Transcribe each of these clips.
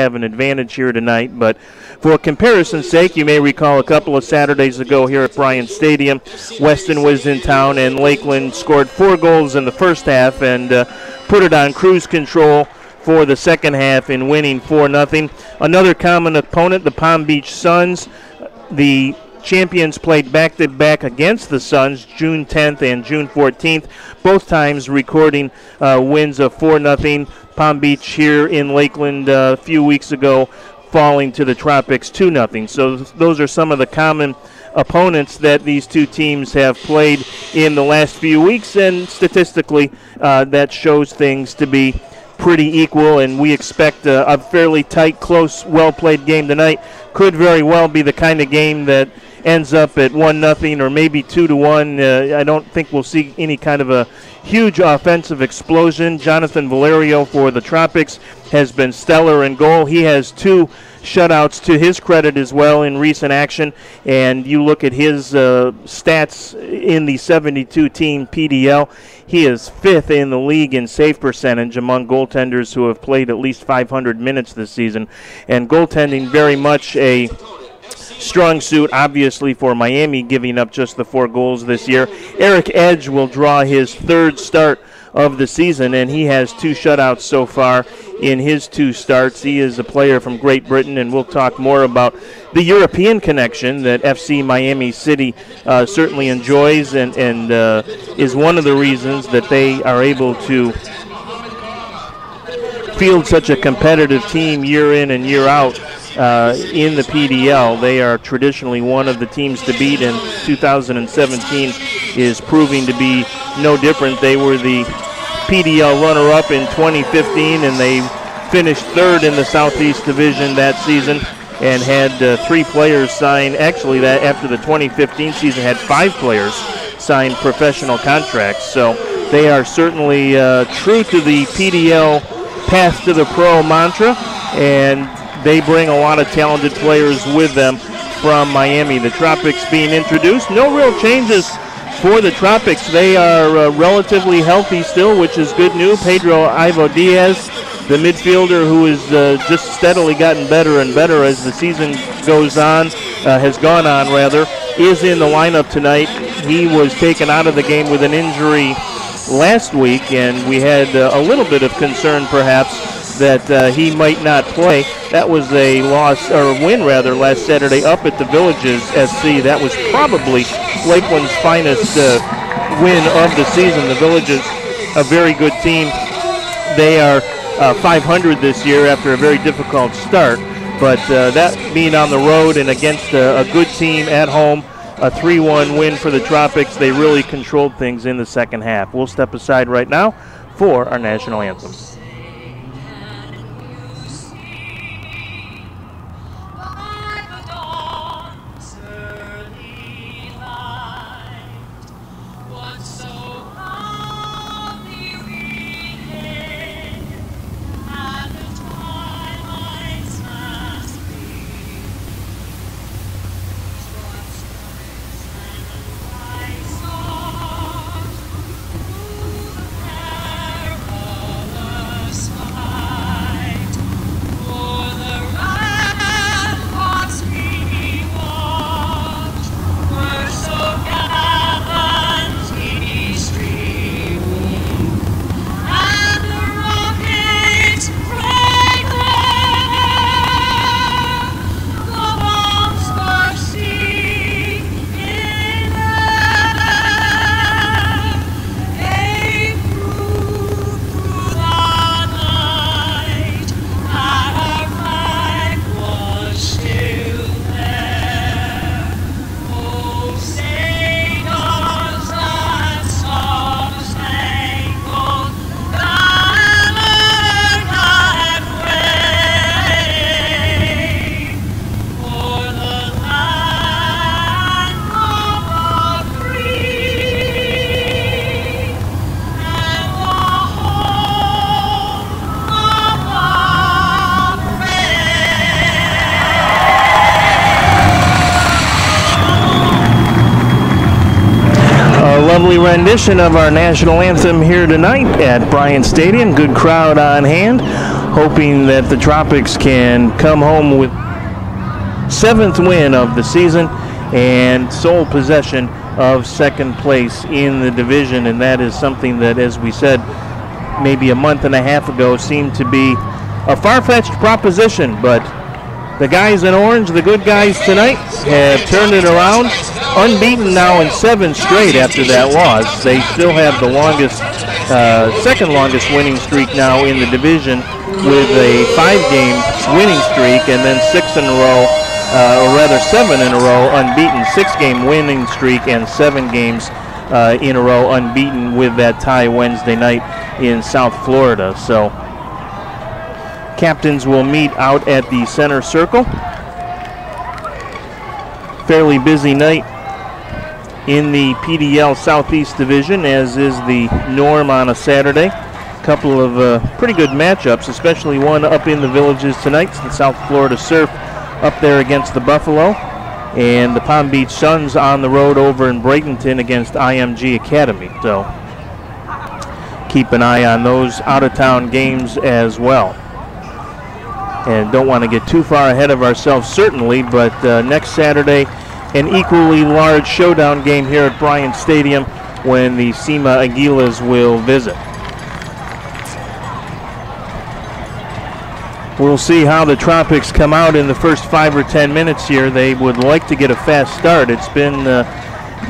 have an advantage here tonight. But for comparison's sake, you may recall a couple of Saturdays ago here at Bryant Stadium, Weston was in town and Lakeland scored 4 goals in the first half and put it on cruise control for the second half in winning 4-0. Another common opponent, the Palm Beach Suns. The champions played back-to-back against the Suns, June 10th and June 14th, both times recording wins of 4-0. Palm Beach here in Lakeland a few weeks ago falling to the Tropics 2-0. So those are some of the common opponents that these two teams have played in the last few weeks, and statistically that shows things to be pretty equal, and we expect a fairly tight, close, well-played game tonight. Could very well be the kind of game that ends up at 1-0 or maybe 2-1. I don't think we'll see any kind of a huge offensive explosion. Jonathan Valerio for the Tropics has been stellar in goal. He has 2 shutouts to his credit as well in recent action, and you look at his stats in the 72-team PDL, he is 5th in the league in save percentage among goaltenders who have played at least 500 minutes this season, and goaltending very much a strong suit, obviously, for Miami, giving up just the 4 goals this year. Eric Edge will draw his 3rd start of the season, and he has 2 shutouts so far in his 2 starts. He is a player from Great Britain, and we'll talk more about the European connection that FC Miami City certainly enjoys and is one of the reasons that they are able to field such a competitive team year in and year out. In the PDL. They are traditionally one of the teams to beat, and 2017 is proving to be no different. They were the PDL runner-up in 2015, and they finished 3rd in the Southeast Division that season and had 3 players sign. Actually, that after the 2015 season had 5 players sign professional contracts. So they are certainly true to the PDL path to the pro mantra, and they bring a lot of talented players with them from Miami. The Tropics being introduced. No real changes for the Tropics. They are relatively healthy still, which is good news. Pedro Ivo Diaz, the midfielder who has just steadily gotten better and better as the season goes on, has gone on rather, is in the lineup tonight. He was taken out of the game with an injury last week, and we had a little bit of concern perhaps that he might not play. That was a loss, or a win rather, last Saturday up at the Villages SC. That was probably Lakeland's finest win of the season. The Villages, a very good team. They are 500 this year after a very difficult start, but that being on the road and against a good team at home, a 3-1 win for the Tropics. They really controlled things in the second half. We'll step aside right now for our national anthem. Lovely rendition of our national anthem here tonight at Bryant Stadium. Good crowd on hand. hoping that the Tropics can come home with 7th win of the season and sole possession of second place in the division. And that is something that, as we said maybe a month and a half ago, seemed to be a far-fetched proposition, but the guys in orange, the good guys tonight, have turned it around, unbeaten now in 7 straight after that loss. They still have the longest, second longest winning streak now in the division, with a 5-game winning streak, and then 6 in a row, or rather 7 in a row unbeaten, 6-game winning streak, and 7 games in a row unbeaten with that tie Wednesday night in South Florida. So captains will meet out at the center circle. Fairly busy night in the PDL Southeast Division, as is the norm on a Saturday. Couple of pretty good matchups, especially one up in the Villages tonight, the South Florida Surf up there against the Buffalo, and the Palm Beach Suns on the road over in Bradenton against IMG Academy. So keep an eye on those out-of-town games as well. And don't want to get too far ahead of ourselves, certainly, but next Saturday, an equally large showdown game here at Bryant Stadium when the SEMA Aguilas will visit. We'll see how the Tropics come out in the first 5 or 10 minutes here. They would like to get a fast start. It's been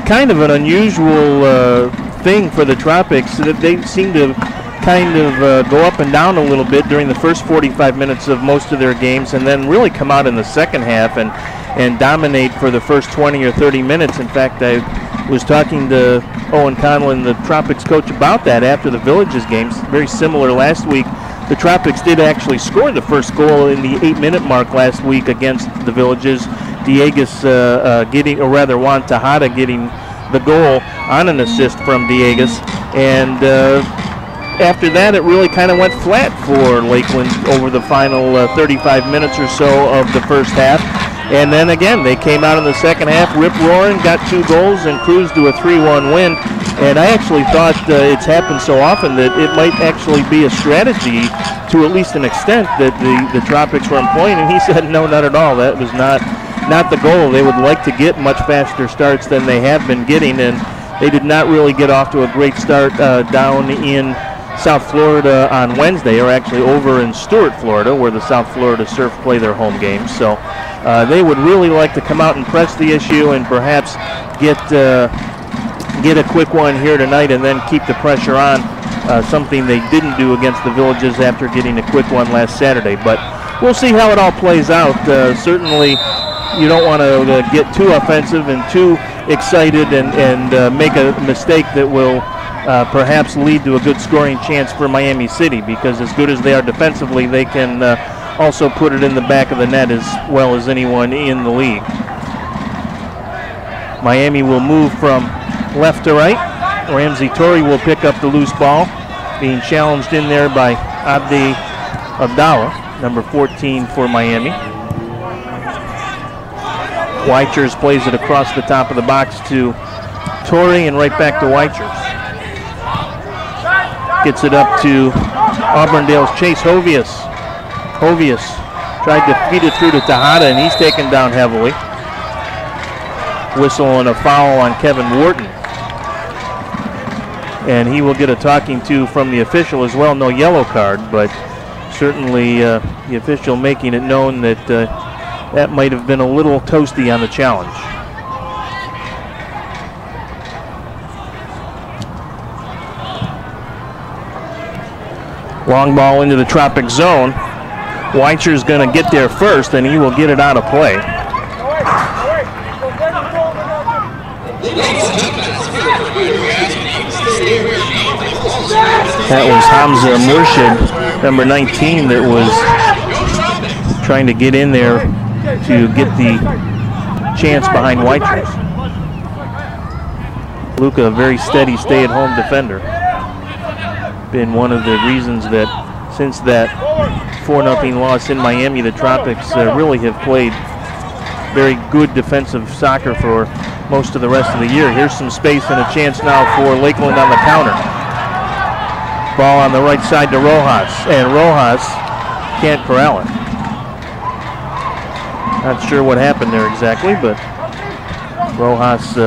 kind of an unusual thing for the Tropics. They seem to kind of go up and down a little bit during the first 45 minutes of most of their games, and then really come out in the second half and dominate for the first 20 or 30 minutes. In fact, I was talking to Owen Conlon, the Tropics coach, about that after the Villages games. Very similar last week. The Tropics did actually score the first goal in the 8-minute mark last week against the Villages. Diegas getting, or rather Juan Tejada getting the goal on an assist from Diegas. And after that, it really kind of went flat for Lakeland over the final 35 minutes or so of the first half. And then again, they came out in the second half, rip-roaring, got 2 goals, and cruised to a 3-1 win. And I actually thought it's happened so often that it might actually be a strategy to at least an extent that the Tropics were employing. And he said, no, not at all. That was not the goal. They would like to get much faster starts than they have been getting, and they did not really get off to a great start down in South Florida on Wednesday, or actually over in Stuart, Florida, where the South Florida Surf play their home games. So they would really like to come out and press the issue and perhaps get a quick one here tonight and then keep the pressure on, something they didn't do against the Villages after getting a quick one last Saturday. But we'll see how it all plays out. Certainly you don't want to get too offensive and too excited and make a mistake that will perhaps lead to a good scoring chance for Miami City, because as good as they are defensively, they can also put it in the back of the net as well as anyone in the league. Miami will move from left to right. Ramsey Torrey will pick up the loose ball, being challenged in there by Abdi Abdallah, number 14 for Miami. Weichers plays it across the top of the box to Torrey and right back to Weichers. Gets it up to Auburndale's Chase Hovius. Hovius tried to feed it through to Tejada, and he's taken down heavily. Whistle and a foul on Kevin Wharton. And he will get a talking to from the official as well. No yellow card, but certainly the official making it known that that might have been a little toasty on the challenge. Long ball into the Tropic zone. Weicher's going to get there first, and he will get it out of play. That was Hamza Murshid, number 19, that was trying to get in there to get the chance behind Weichers. Luca, a very steady stay-at-home defender. Been one of the reasons that since that 4-0 loss in Miami, the Tropics really have played very good defensive soccer for most of the rest of the year. Here's some space and a chance now for Lakeland on the counter. Ball on the right side to Rojas, and Rojas can't corral it. Not sure what happened there exactly, but Rojas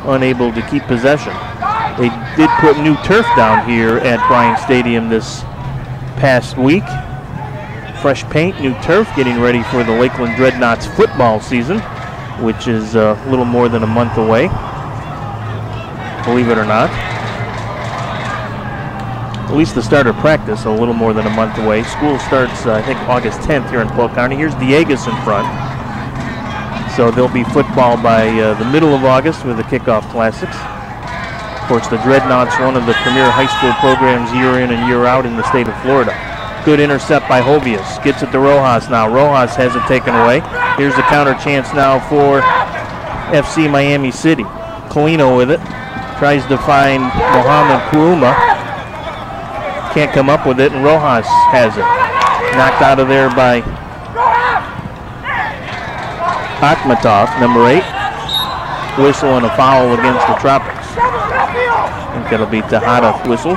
unable to keep possession. They did put new turf down here at Bryant Stadium this past week. Fresh paint, new turf, getting ready for the Lakeland Dreadnoughts football season, which is a little more than a month away, believe it or not. At least the start of practice, a little more than a month away. School starts, I think, August 10th here in Polk County. Here's Diegas in front. So there'll be football by the middle of August with the Kickoff Classics. Of course, the Dreadnoughts, one of the premier high school programs year in and year out in the state of Florida. Good intercept by Hovius. Gets it to Rojas now. Rojas has it taken away. Here's a counter chance now for FC Miami City. Colino with it. Tries to find Mohamed Kuruma. Can't come up with it, and Rojas has it. Knocked out of there by Akhmatov, number 8. Whistle and a foul against the Tropics. I think that'll be Tejada whistle.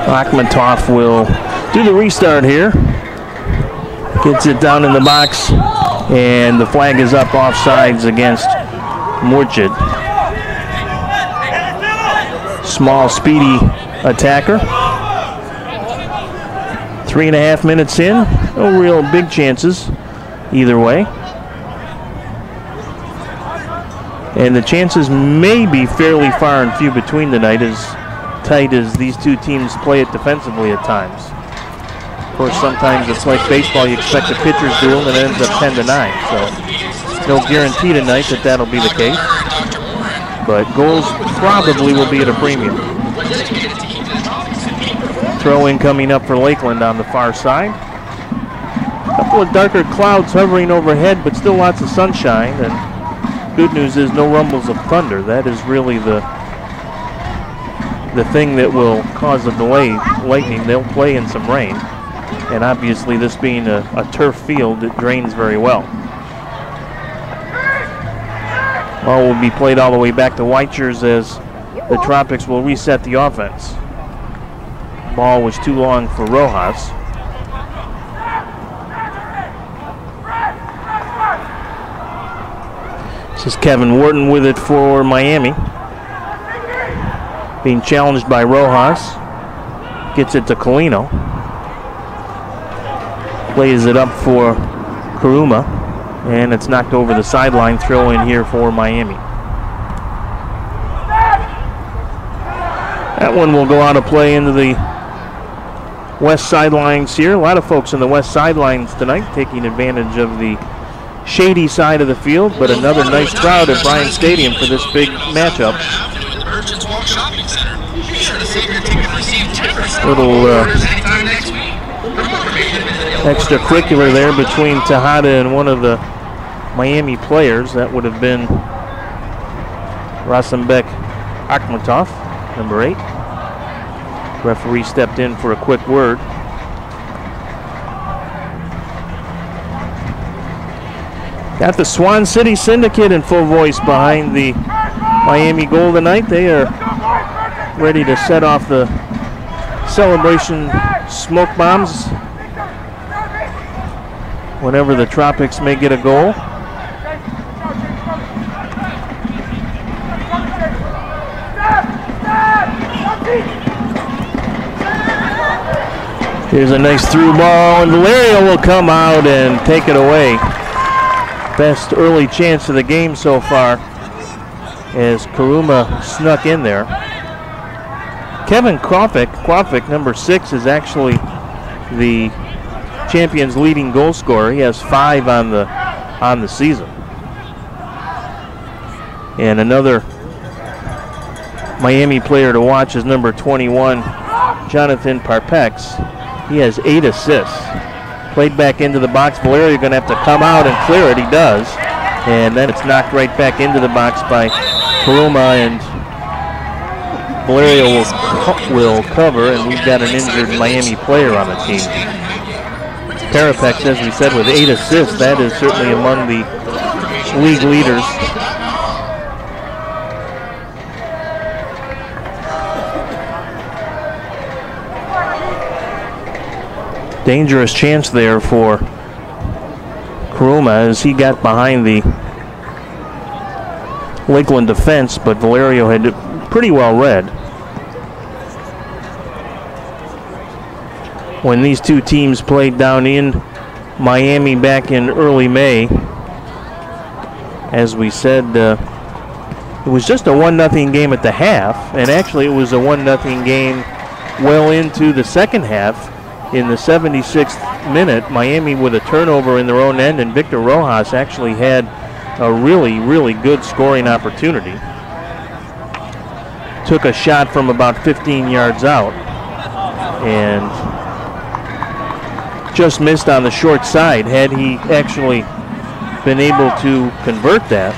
Akhmatov will do the restart here. Gets it down in the box, and the flag is up offsides against Murchid. Small, speedy attacker. 3.5 minutes in. No real big chances either way. And the chances may be fairly far and few between tonight, as tight as these two teams play it defensively at times. Of course, sometimes it's like baseball. You expect a pitcher's duel and it ends up 10-9. So no guarantee tonight that that'll be the case. But goals probably will be at a premium. Throw in coming up for Lakeland on the far side. A couple of darker clouds hovering overhead, but still lots of sunshine. And good news is no rumbles of thunder. That is really the thing that will cause a delay. Lightning, they'll play in some rain. And obviously this being a turf field, it drains very well. Ball will be played all the way back to Weichers as the Tropics will reset the offense. Ball was too long for Rojas. This is Kevin Wharton with it for Miami. Being challenged by Rojas. Gets it to Colino. Plays it up for Kuruma. And it's knocked over the sideline. Throw in here for Miami. That one will go out of play into the west sidelines here. A lot of folks in the west sidelines tonight taking advantage of the shady side of the field, but another nice crowd at Bryant Stadium for this big matchup. Little extracurricular there between Tejada and one of the Miami players. That would have been Rasenbek Akhmatov, number 8. Referee stepped in for a quick word. Got the Swan City Syndicate in full voice behind the Miami goal tonight. They are ready to set off the celebration smoke bombs whenever the Tropics may get a goal. Here's a nice through ball, and Valerio will come out and take it away. Best early chance of the game so far as Kuruma snuck in there. Kevin Krawczyk, number 6, is actually the champion's leading goal scorer. He has 5 on the season. And another Miami player to watch is number 21, Jonathan Parpex. He has 8 assists. Played back into the box. Valerio going to have to come out and clear it. He does. And then it's knocked right back into the box by Kuruma, and Valerio will cover, and we've got an injured Miami player on the team. Parapex, as we said, with 8 assists. That is certainly among the league leaders. Dangerous chance there for Kuruma as he got behind the Lakeland defense, but Valerio had it pretty well read. When these two teams played down in Miami back in early May, as we said, it was just a 1-0 game at the half, and actually it was a 1-0 game well into the second half. In the 76th minute, Miami with a turnover in their own end, and Victor Rojas actually had a really, really good scoring opportunity. Took a shot from about 15 yards out and just missed on the short side. Had he actually been able to convert that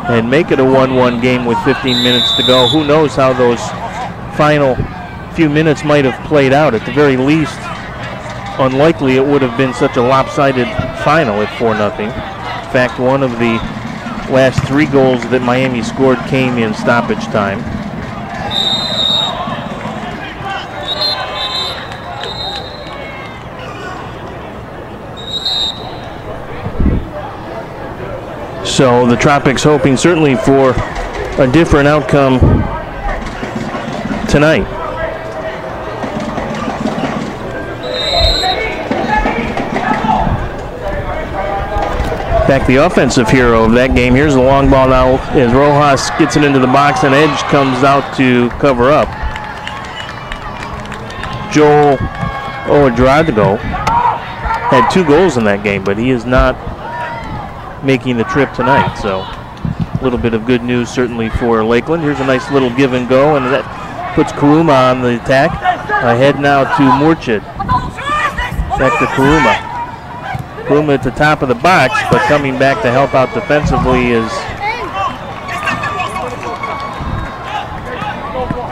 and make it a 1-1 game with 15 minutes to go, who knows how those final few minutes might have played out. At the very least, unlikely it would have been such a lopsided final at 4-0. In fact, one of the last 3 goals that Miami scored came in stoppage time. So the Tropics hoping certainly for a different outcome tonight. Back the offensive hero of that game. Here's the long ball now as Rojas gets it into the box and Edge comes out to cover up. Joel Ouedraogo had 2 goals in that game, but he is not making the trip tonight. So a little bit of good news certainly for Lakeland. Here's a nice little give and go, and that puts Kuruma on the attack. Ahead now to Murchid. Back to Kuruma. Kuruma at the top of the box, but coming back to help out defensively is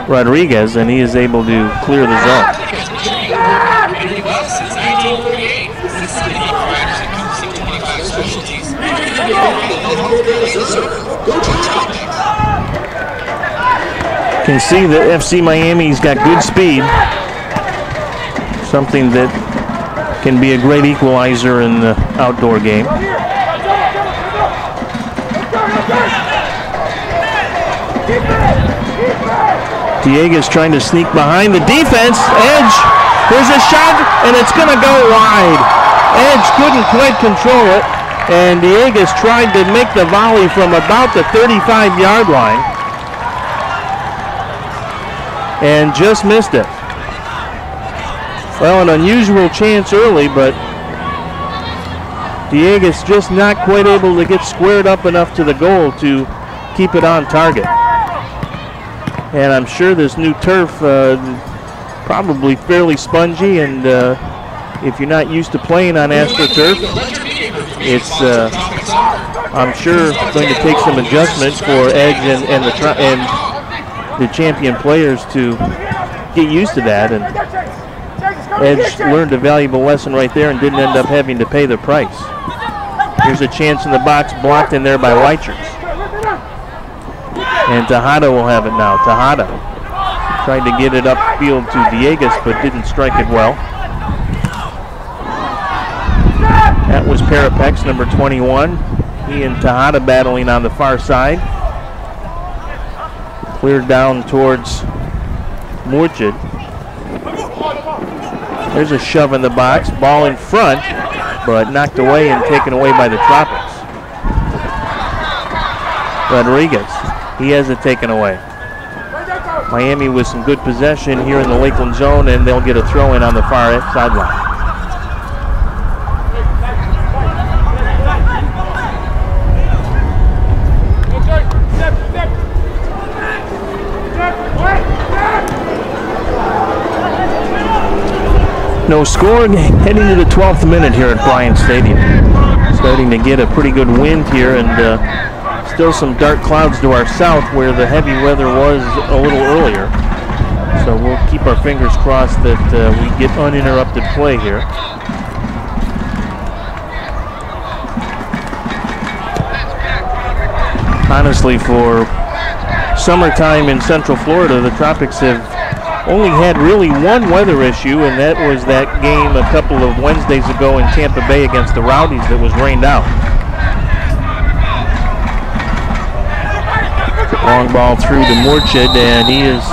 Rodriguez, and he is able to clear the zone. Can see that FC Miami's got good speed, something that can be a great equalizer in the outdoor game. Dieguez trying to sneak behind the defense. Edge, there's a shot, and it's going to go wide. Edge couldn't quite control it, and Dieguez tried to make the volley from about the 35-yard line and just missed it. Well, an unusual chance early, but Dieguez just not quite able to get squared up enough to the goal to keep it on target. And I'm sure this new turf probably fairly spongy, and if you're not used to playing on AstroTurf, it's I'm sure going to take some adjustment for Edge and the champion players to get used to that. And Edge learned a valuable lesson right there and didn't end up having to pay the price. Here's a chance in the box, blocked in there by Weichers. And Tejada will have it now. Tejada tried to get it upfield to Dieguez, but didn't strike it well. That was Parapex, number 21. He and Tejada battling on the far side. Cleared down towards Murchid. There's a shove in the box, ball in front, but knocked away and taken away by the Tropics. Rodriguez, he has it taken away. Miami with some good possession here in the Lakeland zone, and they'll get a throw in on the far sideline. No score heading to the 12th minute here at Bryant Stadium. Starting to get a pretty good wind here, and still some dark clouds to our south where the heavy weather was a little earlier. So we'll keep our fingers crossed that we get uninterrupted play here. Honestly, for summertime in Central Florida, the Tropics have only had really one weather issue, and that was that game a couple of Wednesdays ago in Tampa Bay against the Rowdies that was rained out. Long ball through to Murchid, and he is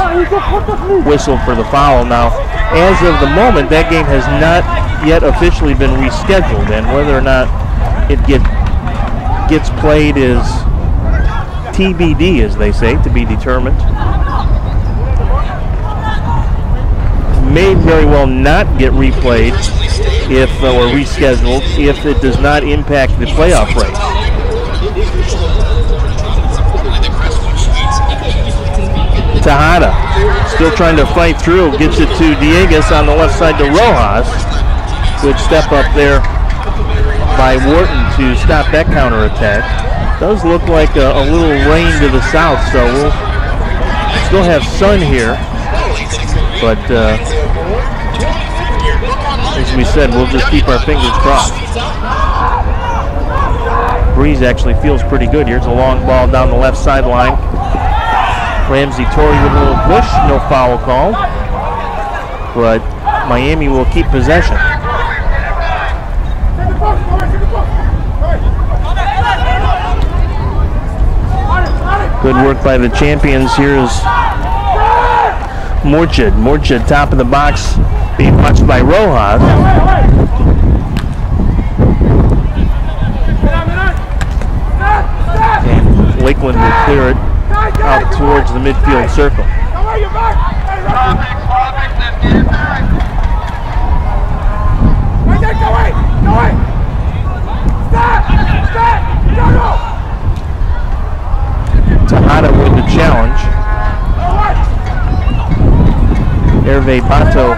whistled for the foul. Now, as of the moment, that game has not yet officially been rescheduled, and whether or not it gets played is TBD, as they say, to be determined. May very well not get replayed or rescheduled if it does not impact the playoff race. Tejada still trying to fight through, gets it to Dieguez on the left side to Rojas. Good step up there by Wharton to stop that counterattack. Does look like a little rain to the south, so we'll still have sun here. But as we said, we'll just keep our fingers crossed. Breeze actually feels pretty good. Here's a long ball down the left sideline. Ramsey Torrey with a little push, no foul called. But Miami will keep possession. Good work by the champions. Here's Murchid. Murchid, top of the box, being watched by Rojas. And Lakeland will clear it out towards the midfield circle. Tejada with the challenge. Hervé Bato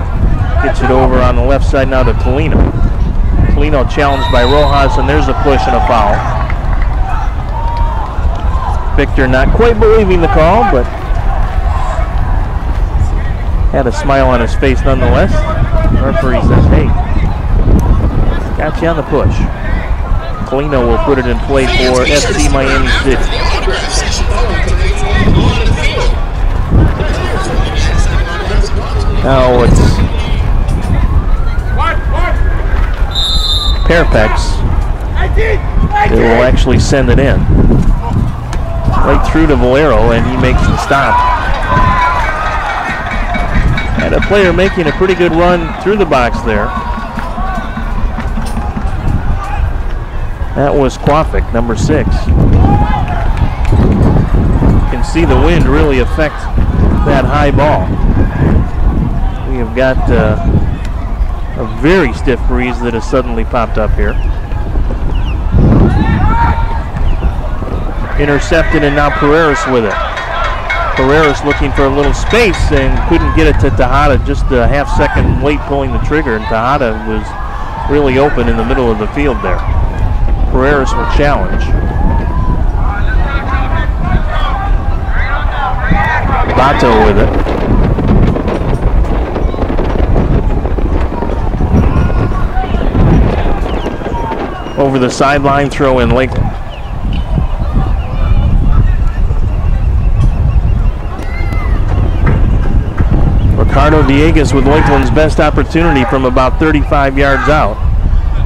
gets it over on the left side now to Colino. Colino challenged by Rojas, and there's a push and a foul. Victor not quite believing the call, but had a smile on his face nonetheless. The referee says, hey, got you on the push. Colino will put it in play for FC Miami City. Now it's Perpex that will actually send it in. Right through to Valero, and he makes the stop. And a player making a pretty good run through the box there. That was Quafic, number 6. You can see the wind really affect that high ball. We have got a very stiff breeze that has suddenly popped up here. Intercepted, and now Pereiras with it. Pereiras looking for a little space and couldn't get it to Tejada. Just a half second late pulling the trigger, and Tejada was really open in the middle of the field there. Pereiras will challenge. Bato with it. Over the sideline, throw in Lakeland. Ricardo Dieguez with Lakeland's best opportunity from about 35 yards out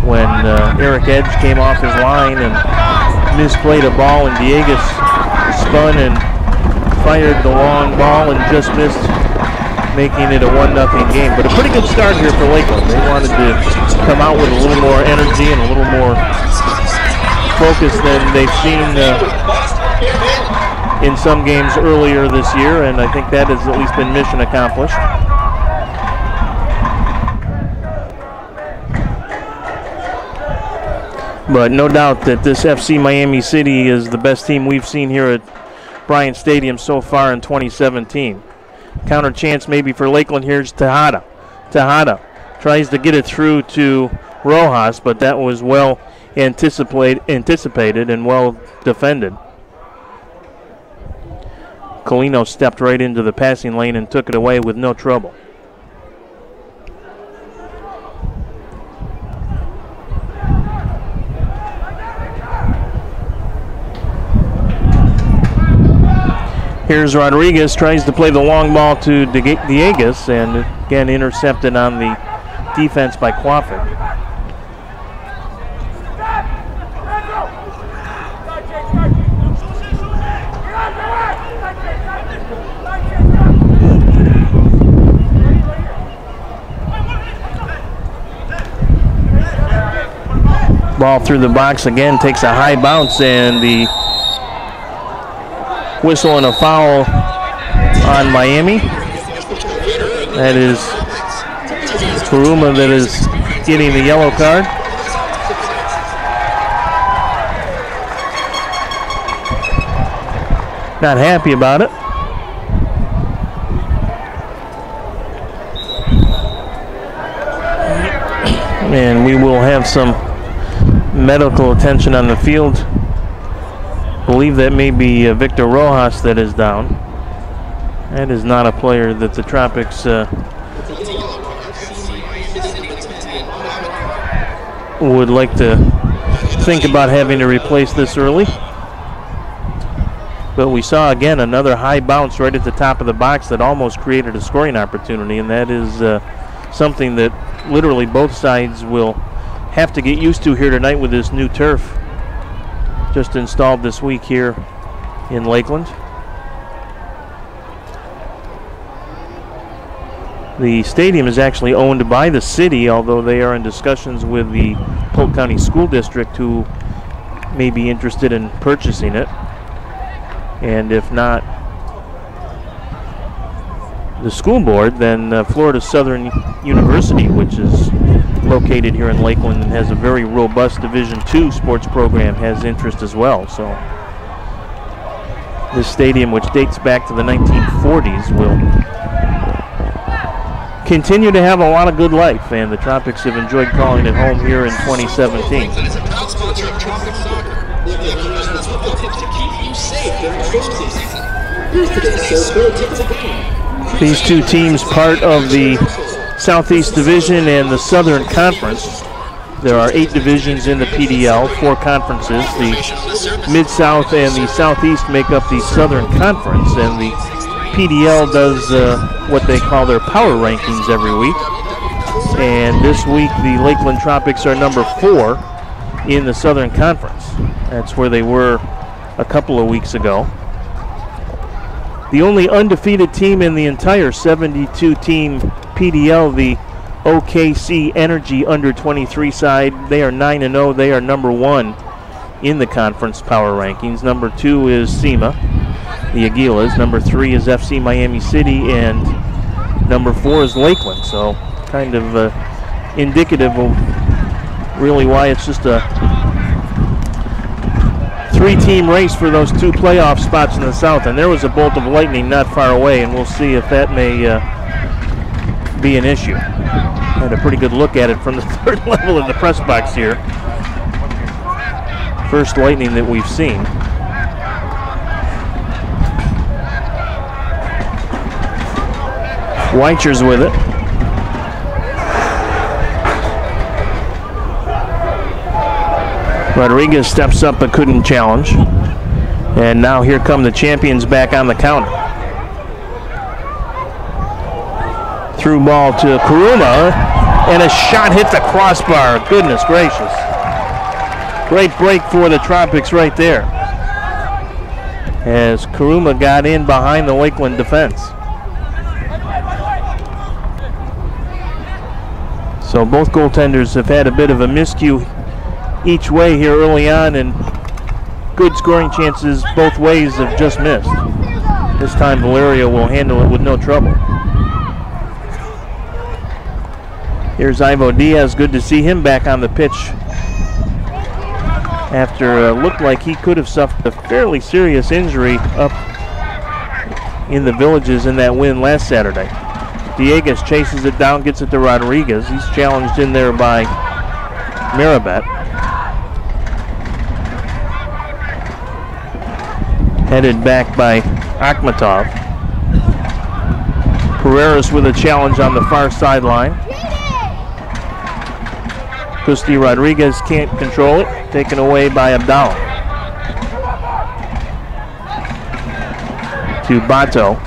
when Eric Edge came off his line and misplayed a ball, and Dieguez spun and fired the long ball and just missed, making it a 1-0 game. But a pretty good start here for Lakeland. They wanted to come out with a little more energy and a little more focus than they've seen in some games earlier this year, and I think that has at least been mission accomplished. But no doubt that this FC Miami City is the best team we've seen here at Bryant Stadium so far in 2017. Counter chance maybe for Lakeland. Here's Tejada. Tejada tries to get it through to Rojas, but that was well anticipated and well defended. Colino stepped right into the passing lane and took it away with no trouble. Here's Rodriguez, tries to play the long ball to Diegas, and again intercepted on the defense by Quafford. Ball through the box again, takes a high bounce, and the whistle and a foul on Miami. That is Kuruma that is getting the yellow card. Not happy about it. And we will have some medical attention on the field. I believe that may be Victor Rojas that is down. That is not a player that the Tropics would like to think about having to replace this early. But we saw again another high bounce right at the top of the box that almost created a scoring opportunity, and that is something that literally both sides will have to get used to here tonight with this new turf just installed this week here in Lakeland. The stadium is actually owned by the city, although they are in discussions with the Polk County School District, who may be interested in purchasing it. And if not the school board, then Florida Southern University, which is located here in Lakeland and has a very robust Division II sports program, has interest as well. So this stadium, which dates back to the 1940s, will continue to have a lot of good life, and the Tropics have enjoyed calling it home here in 2017. These two teams part of the Southeast Division and the Southern Conference. There are 8 divisions in the PDL, 4 conferences. The Mid-South and the Southeast make up the Southern Conference, and the PDL does what they call their power rankings every week. And this week the Lakeland Tropics are number 4 in the Southern Conference. That's where they were a couple of weeks ago. The only undefeated team in the entire 72-team PDL, the OKC Energy under-23 side, they are 9-0. They are number 1 in the conference power rankings. Number 2 is SEMA, the Aguilas. Number 3 is FC Miami City, and number 4 is Lakeland. So kind of indicative of really why it's just a 3-team race for those 2 playoff spots in the South. And there was a bolt of lightning not far away, and we'll see if that may be an issue. Had a pretty good look at it from the 3rd level of the press box here. First lightning that we've seen. Weicher's with it. Rodriguez steps up but couldn't challenge. And now here come the champions back on the counter. Through ball to Kuruma, and a shot hit the crossbar. Goodness gracious. Great break for the Tropics right there, as Kuruma got in behind the Lakeland defense. So both goaltenders have had a bit of a miscue each way here early on, and good scoring chances both ways have just missed. This time Valerio will handle it with no trouble. Here's Ivo Diaz. Good to see him back on the pitch after looked like he could have suffered a fairly serious injury up in the Villages in that win last Saturday. Diegas chases it down, gets it to Rodriguez. He's challenged in there by Maribet. Headed back by Akhmatov. Pereira's with a challenge on the far sideline. Kusti Rodriguez can't control it. Taken away by Abdallah. to Bato.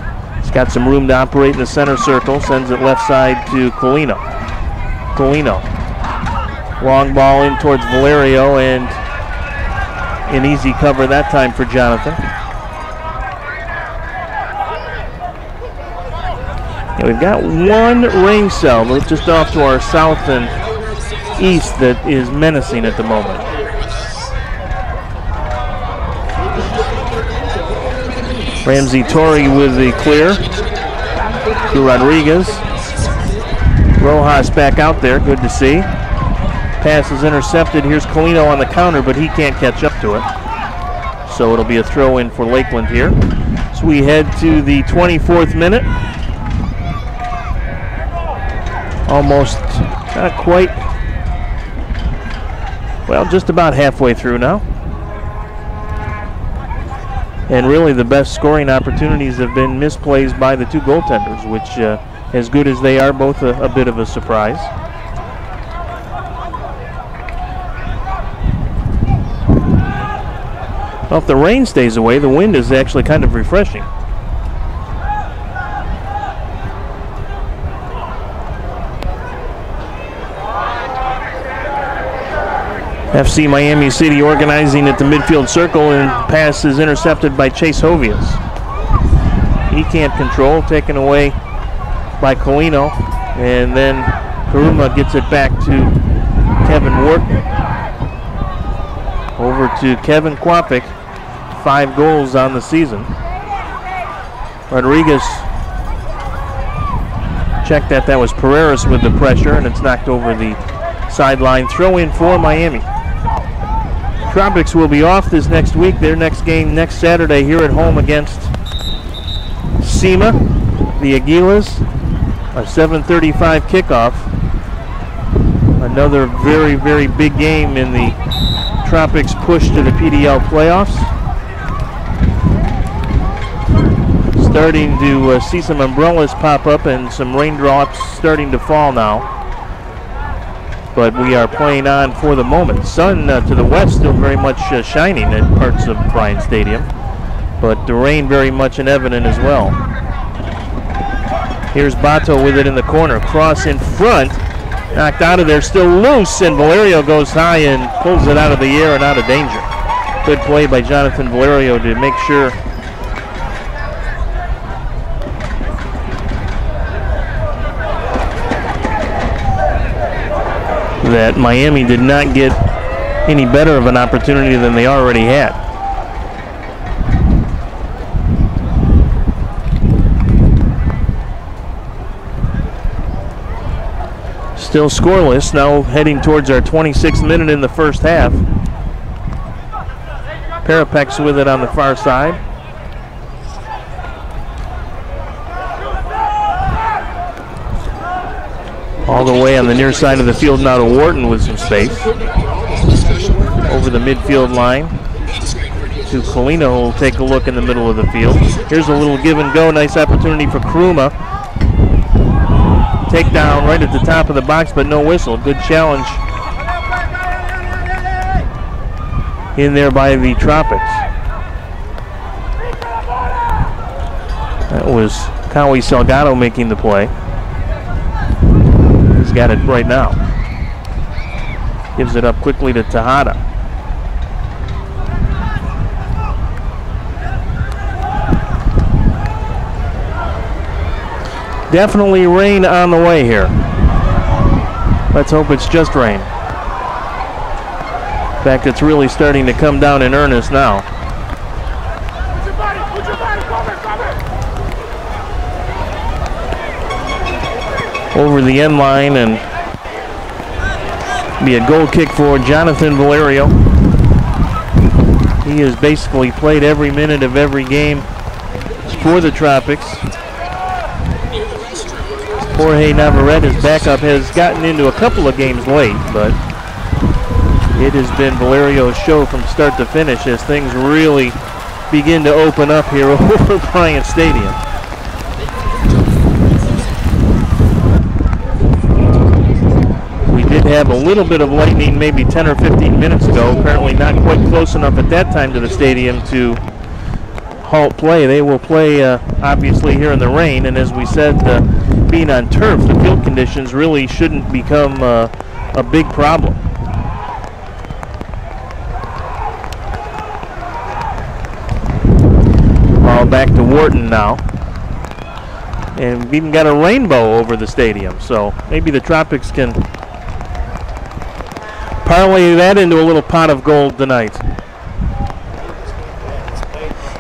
He's got some room to operate in the center circle. Sends it left side to Colino. Colino. Long ball in towards Valerio, and an easy cover that time for Jonathan. And we've got one rain cell just off to our south and east that is menacing at the moment. Ramsey Torrey with the clear to Rodriguez. Rojas back out there, good to see. Pass is intercepted. Here's Colino on the counter, but he can't catch up to it. So it'll be a throw in for Lakeland here. So we head to the 24th minute. Almost, not quite, well, just about halfway through now. And really the best scoring opportunities have been misplays by the two goaltenders, which, as good as they are, both a bit of a surprise. Well, if the rain stays away, the wind is actually kind of refreshing. FC Miami City organizing at the midfield circle, and pass is intercepted by Chase Hovias. He can't control, taken away by Colino, and then Karuma gets it back to Kevin Wharton. Over to Kevin Kwapik, 5 goals on the season. Rodriguez checked that was Pereira with the pressure, and it's knocked over the sideline. Throw in for Miami. Tropics will be off this next week. Their next game next Saturday here at home against SEMA, the Aguilas, a 7:35 kickoff. Another very, very big game in the Tropics push to the PDL playoffs. Starting to see some umbrellas pop up and some raindrops starting to fall now. But we are playing on for the moment. Sun to the west still very much shining in parts of Bryant Stadium, but the rain very much in evident as well. Here's Bato with it in the corner. Cross in front, knocked out of there, still loose, and Valerio goes high and pulls it out of the air and out of danger. Good play by Jonathan Valerio to make sure that Miami did not get any better of an opportunity than they already had. Still scoreless, now heading towards our 26th minute in the first half. Parapex with it on the far side. All the way on the near side of the field now to Wharton with some space. Over the midfield line to Colino, who will take a look in the middle of the field. Here's a little give and go. Nice opportunity for Kruma. Takedown right at the top of the box, but no whistle. Good challenge in there by the Tropics. That was Kawi Salgado making the play. He's got it right now. Gives it up quickly to Tejada. Definitely rain on the way here. Let's hope it's just rain. In fact, it's really starting to come down in earnest now. Over the end line, and be a goal kick for Jonathan Valerio. He has basically played every minute of every game for the Tropics. Jorge Navarrete's backup has gotten into a couple of games late, but it has been Valerio's show from start to finish as things really begin to open up here over Bryant Stadium. We did have a little bit of lightning maybe 10 or 15 minutes ago. Apparently not quite close enough at that time to the stadium to halt play. They will play, obviously, here in the rain. And as we said, being on turf, the field conditions really shouldn't become a big problem. Ball back to Wharton now. And we've even got a rainbow over the stadium, so maybe the Tropics can parlay that into a little pot of gold tonight.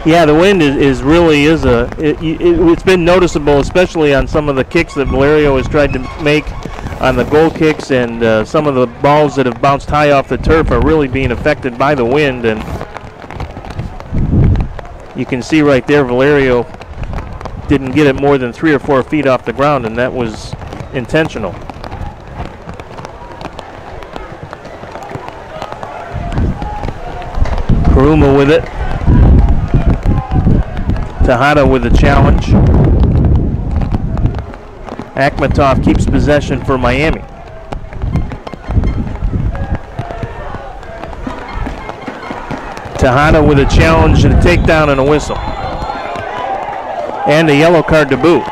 Yeah, the wind it's been noticeable, especially on some of the kicks that Valerio has tried to make on the goal kicks, and some of the balls that have bounced high off the turf are really being affected by the wind. And you can see right there, Valerio didn't get it more than 3 or 4 feet off the ground, and that was intentional. Karuma with it. Tejada with the challenge. Akhmatov keeps possession for Miami. Tejada with a challenge and a takedown and a whistle. And a yellow card to boot.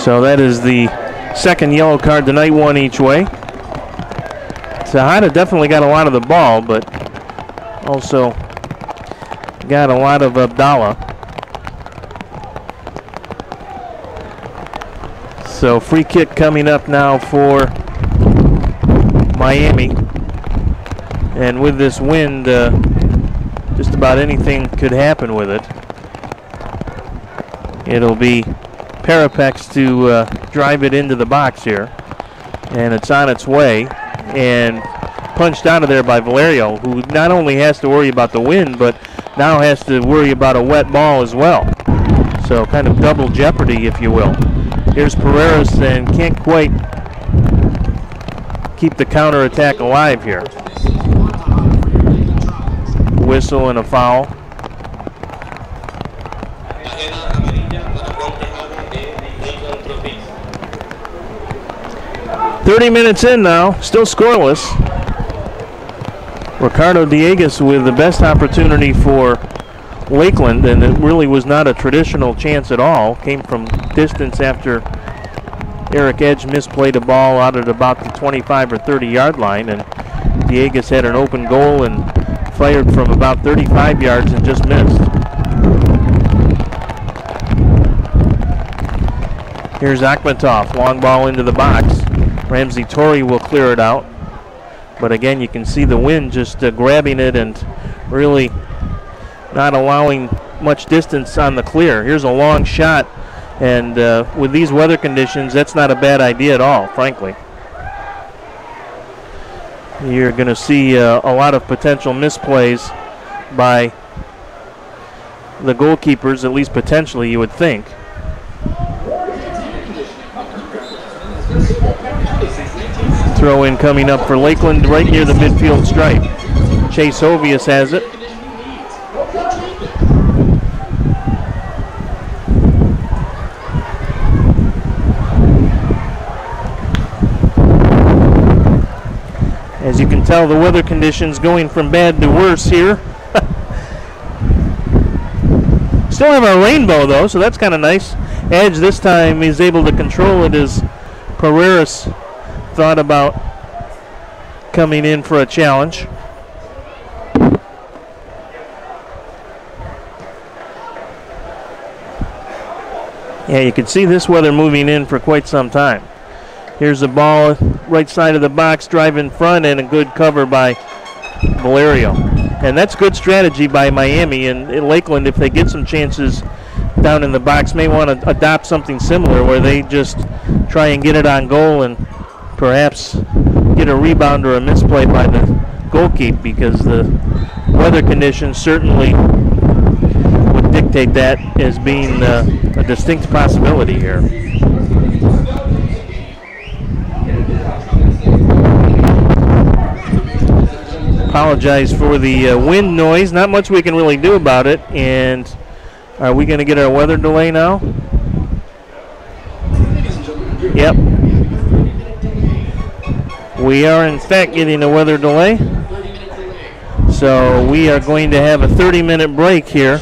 So that is the second yellow card tonight, one each way. Tejada definitely got a lot of the ball, but also got a lot of Abdallah. So free kick coming up now for Miami. And with this wind, just about anything could happen with it. It'll be Parapex to drive it into the box here. And it's on its way. And punched out of there by Valerio, who not only has to worry about the wind, but now has to worry about a wet ball as well. So kind of double jeopardy, if you will. Here's Pereiras, and can't quite keep the counterattack alive here. Whistle and a foul. "30 minutes in now, still scoreless." Ricardo Diegues with the best opportunity for Lakeland, and it really was not a traditional chance at all. Came from distance after Eric Edge misplayed a ball out at about the 25 or 30 yard line, and Diegues had an open goal and fired from about 35 yards and just missed. Here's Akhmatov, long ball into the box. Ramsey Torrey will clear it out. But again, you can see the wind just grabbing it and really not allowing much distance on the clear. Here's a long shot, and with these weather conditions, that's not a bad idea at all, frankly. You're going to see a lot of potential misplays by the goalkeepers, at least potentially, you would think. Throw in coming up for Lakeland right near the midfield stripe. Chase Ovius has it. As you can tell, the weather conditions going from bad to worse here. Still have our rainbow though, so that's kind of nice. Edge this time is able to control it as Pereiras thought about coming in for a challenge. Yeah, you can see this weather moving in for quite some time. Here's the ball, right side of the box, drive in front, and a good cover by Valerio. And that's good strategy by Miami, and Lakeland, if they get some chances down in the box, may want to adopt something similar where they just try and get it on goal and perhaps get a rebound or a misplay by the goalkeeper, because the weather conditions certainly would dictate that as being a distinct possibility here. Apologize for the wind noise. Not much we can really do about it. And are we going to get our weather delay now? Yep. We are, in fact, getting a weather delay. So we are going to have a 30-minute break here.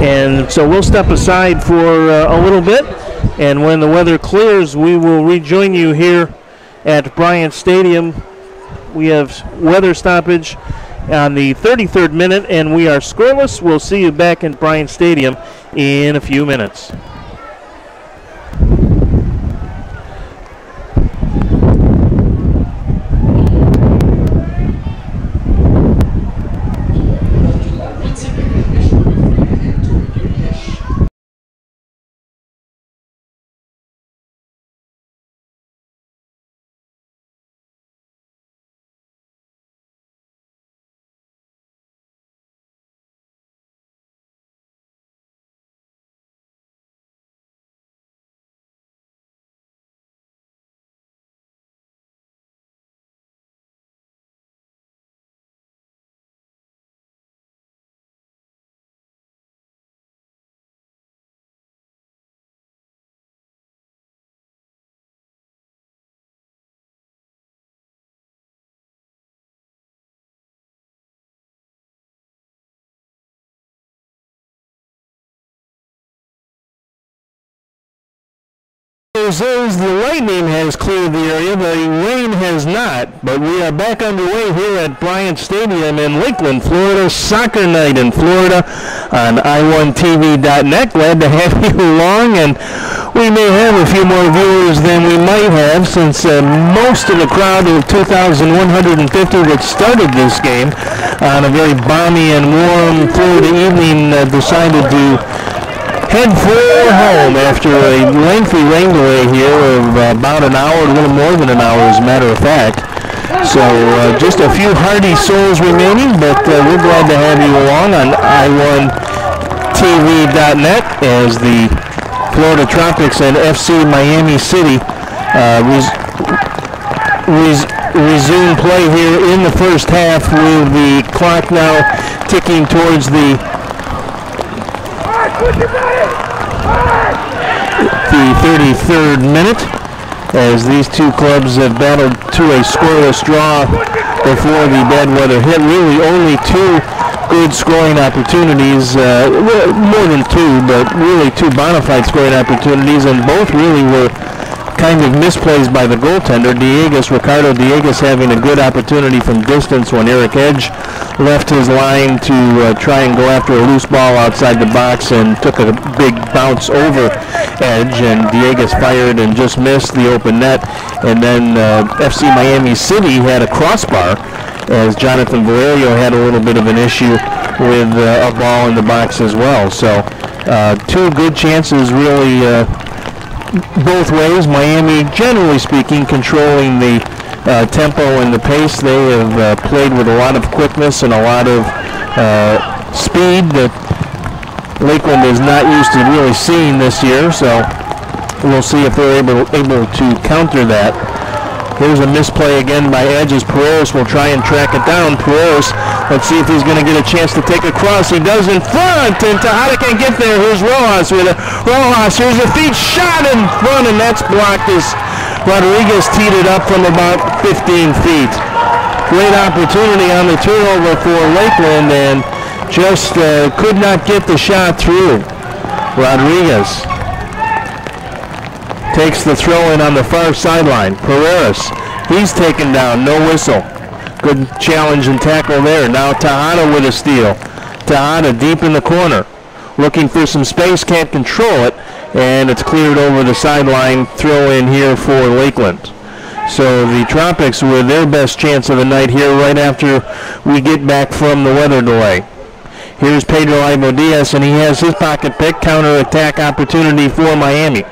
And so we'll step aside for a little bit. And when the weather clears, we will rejoin you here at Bryant Stadium. We have weather stoppage on the 33rd minute, and we are scoreless. We'll see you back in Bryant Stadium in a few minutes. As the lightning has cleared the area, the rain has not, but we are back underway here at Bryant Stadium in Lakeland, Florida. Soccer night in Florida on i1tv.net. Glad to have you along, and we may have a few more viewers than we might have, since most of the crowd of 2,150 that started this game on a very balmy and warm Florida evening decided to head for home after a lengthy rain delay here of about an hour, a little more than an hour as a matter of fact. So just a few hardy souls remaining, but we're glad to have you along on i1tv.net as the Florida Tropics and FC Miami City resume play here in the first half, with the clock now ticking towards the 33rd minute, as these two clubs have battled to a scoreless draw before the bad weather hit. Really only two good scoring opportunities, more than two, but really two bona fide scoring opportunities, and both really were kind of misplays by the goaltender. Ricardo Diegues having a good opportunity from distance when Eric Edge left his line to try and go after a loose ball outside the box, and took a big bounce over Edge, and Diegues fired and just missed the open net. And then FC Miami City had a crossbar, as Jonathan Valerio had a little bit of an issue with a ball in the box as well. So two good chances really both ways. Miami, generally speaking, controlling the tempo and the pace. They have played with a lot of quickness and a lot of speed that Lakeland is not used to really seeing this year. So we'll see if they're able to counter that. Here's a misplay again by Edge, as Pereiras will try and track it down. Pereiras, let's see if he's going to get a chance to take a cross. He does in front, and Tejada can't get there. Here's Rojas with it. Rojas, here's a feet shot in front, and that's blocked as Rodriguez teed it up from about 15 feet. Great opportunity on the turnover for Lakeland, and just could not get the shot through. Rodriguez takes the throw in on the far sideline. Pereiras, he's taken down, no whistle. Good challenge and tackle there. Now Tejada with a steal. Tejada deep in the corner, looking for some space, can't control it, and it's cleared over the sideline. Throw in here for Lakeland. So the Tropics with their best chance of the night here right after we get back from the weather delay. Here's Pedro Ivo Diaz, and he has his pocket pick. Counter-attack opportunity for Miami.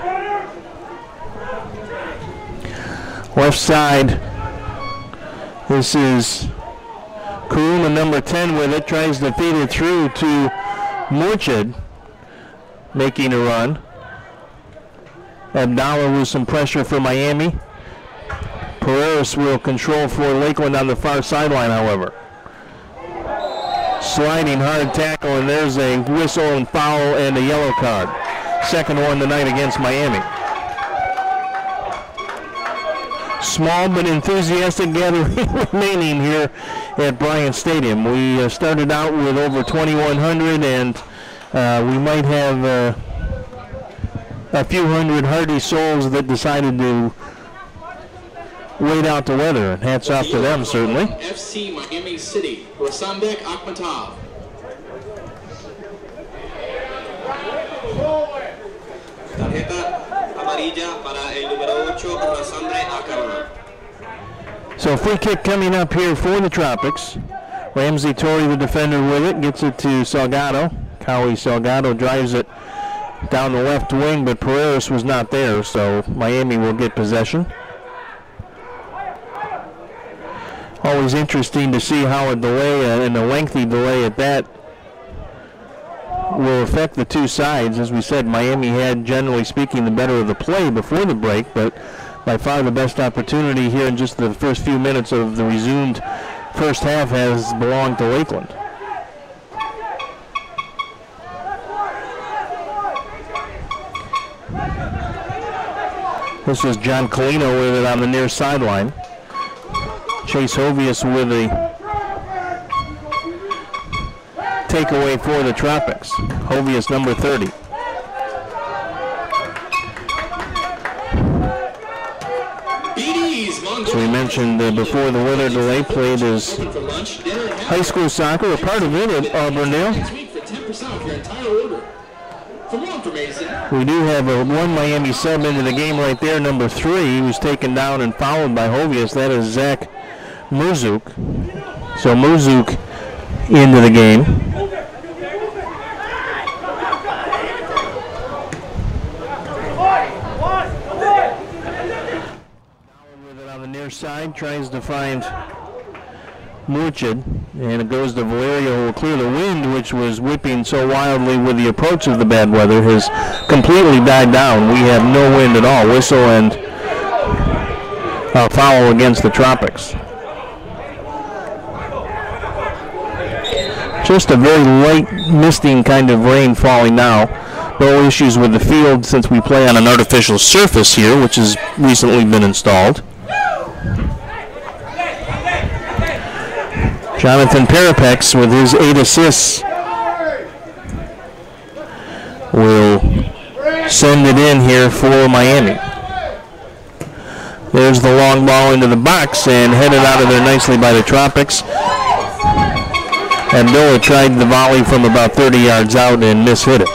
Left side, this is Kuruma, number 10, with it. Tries to feed it through to Murchid, making a run. Abdallah with some pressure for Miami. Pereiras will control for Lakeland on the far sideline, however. Sliding hard tackle, and there's a whistle and foul and a yellow card. Second one tonight against Miami. Small but enthusiastic gathering remaining here at Bryant Stadium. We started out with over 2,100, and we might have a few hundred hardy souls that decided to wait out the weather. Hats off to them, certainly. FC Miami City, Rasandek Akhmatov. So free kick coming up here for the Tropics. Ramsey Torrey, the defender, with it, gets it to Salgado. Cowie Salgado drives it down the left wing, but Pereira was not there, so Miami will get possession. Always interesting to see how a delay and a lengthy delay at that will affect the two sides. As we said, Miami had, generally speaking, the better of the play before the break, but by far the best opportunity here in just the first few minutes of the resumed first half has belonged to Lakeland. This was John Colino with it on the near sideline. Chase Hovius with a takeaway for the Tropics. Hovius, number 30. So we mentioned before the weather delay, played his high school soccer, a part of it at Auburndale. We do have one Miami sub into the game right there, number 3, who's taken down and fouled by Hovius. That is Zach Murzuk. So Murzuk into the game. With it on the near side, tries to find Murchid, and it goes to Valerio, who will clear the wind, which was whipping so wildly with the approach of the bad weather, has completely died down. We have no wind at all. Whistle and foul against the Tropics. Just a very light misting kind of rain falling now. No issues with the field since we play on an artificial surface here, which has recently been installed. Jonathan Parapex with his 8 assists will send it in here for Miami. There's the long ball into the box and headed out of there nicely by the Tropics. Abdullah tried the volley from about 30 yards out and mishit it.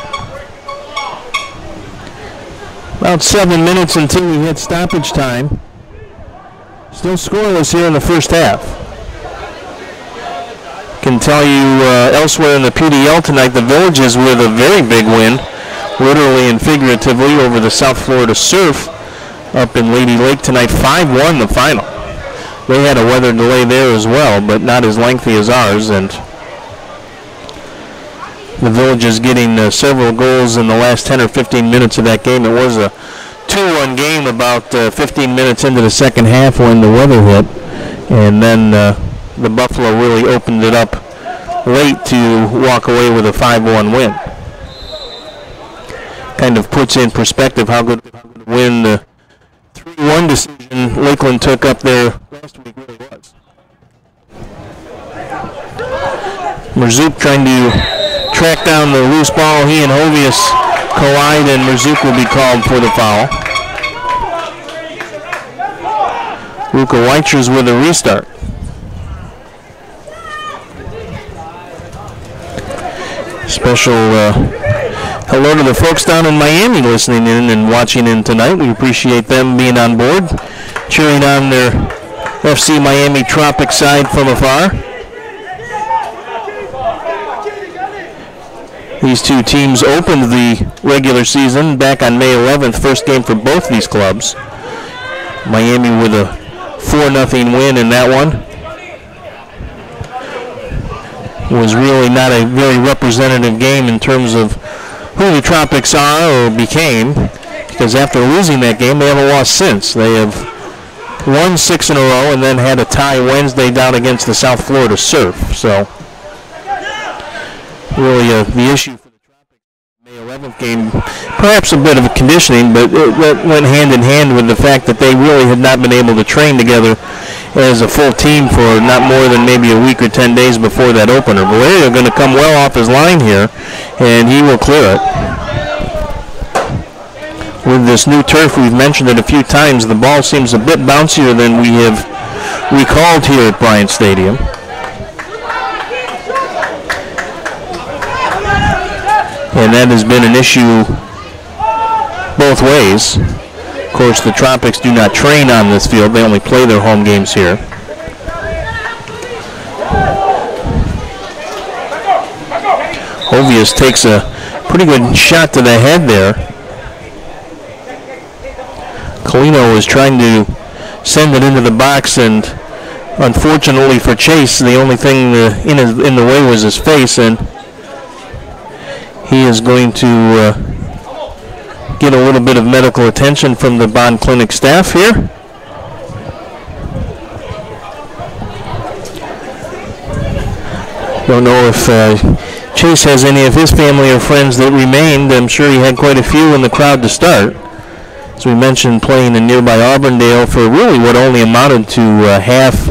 About 7 minutes until we hit stoppage time. Still scoreless here in the first half. Can tell you elsewhere in the PDL tonight, the Villages with a very big win, literally and figuratively, over the South Florida Surf up in Lady Lake tonight. 5-1 the final. They had a weather delay there as well, but not as lengthy as ours, and the Villages getting several goals in the last 10 or 15 minutes of that game. It was a 2-1 game about 15 minutes into the second half when the weather hit, and then the Buffalo really opened it up late to walk away with a 5-1 win. Kind of puts in perspective how good a win the 3-1 decision Lakeland took up there last week really was. Merzouk trying to track down the loose ball. He and Hovius collide, and Merzouk will be called for the foul. Luka Weichers with a restart. Special hello to the folks down in Miami listening in and watching in tonight. We appreciate them being on board, cheering on their FC Miami Tropic side from afar. These two teams opened the regular season back on May 11th, first game for both these clubs. Miami with a 4-0 win in that one. Was really not a very representative game in terms of who the Tropics are or became, because after losing that game, they haven't lost since. They have won 6 in a row and then had a tie Wednesday down against the South Florida Surf. So really the issue for the Tropics May 11th game. Perhaps a bit of a conditioning, but it went hand in hand with the fact that they really had not been able to train together as a full team for not more than maybe a week or 10 days before that opener. Valerio going to come well off his line here, and he will clear it. With this new turf, we've mentioned it a few times, the ball seems a bit bouncier than we have recalled here at Bryant Stadium. And that has been an issue both ways. Of course, the Tropics do not train on this field. They only play their home games here. Hovius takes a pretty good shot to the head there. Colino was trying to send it into the box, and unfortunately for Chase, the only thing in the way was his face, and he is going to get a little bit of medical attention from the Bond Clinic staff here. Don't know if Chase has any of his family or friends that remained. I'm sure he had quite a few in the crowd to start. As we mentioned, playing in nearby Auburndale for really what only amounted to half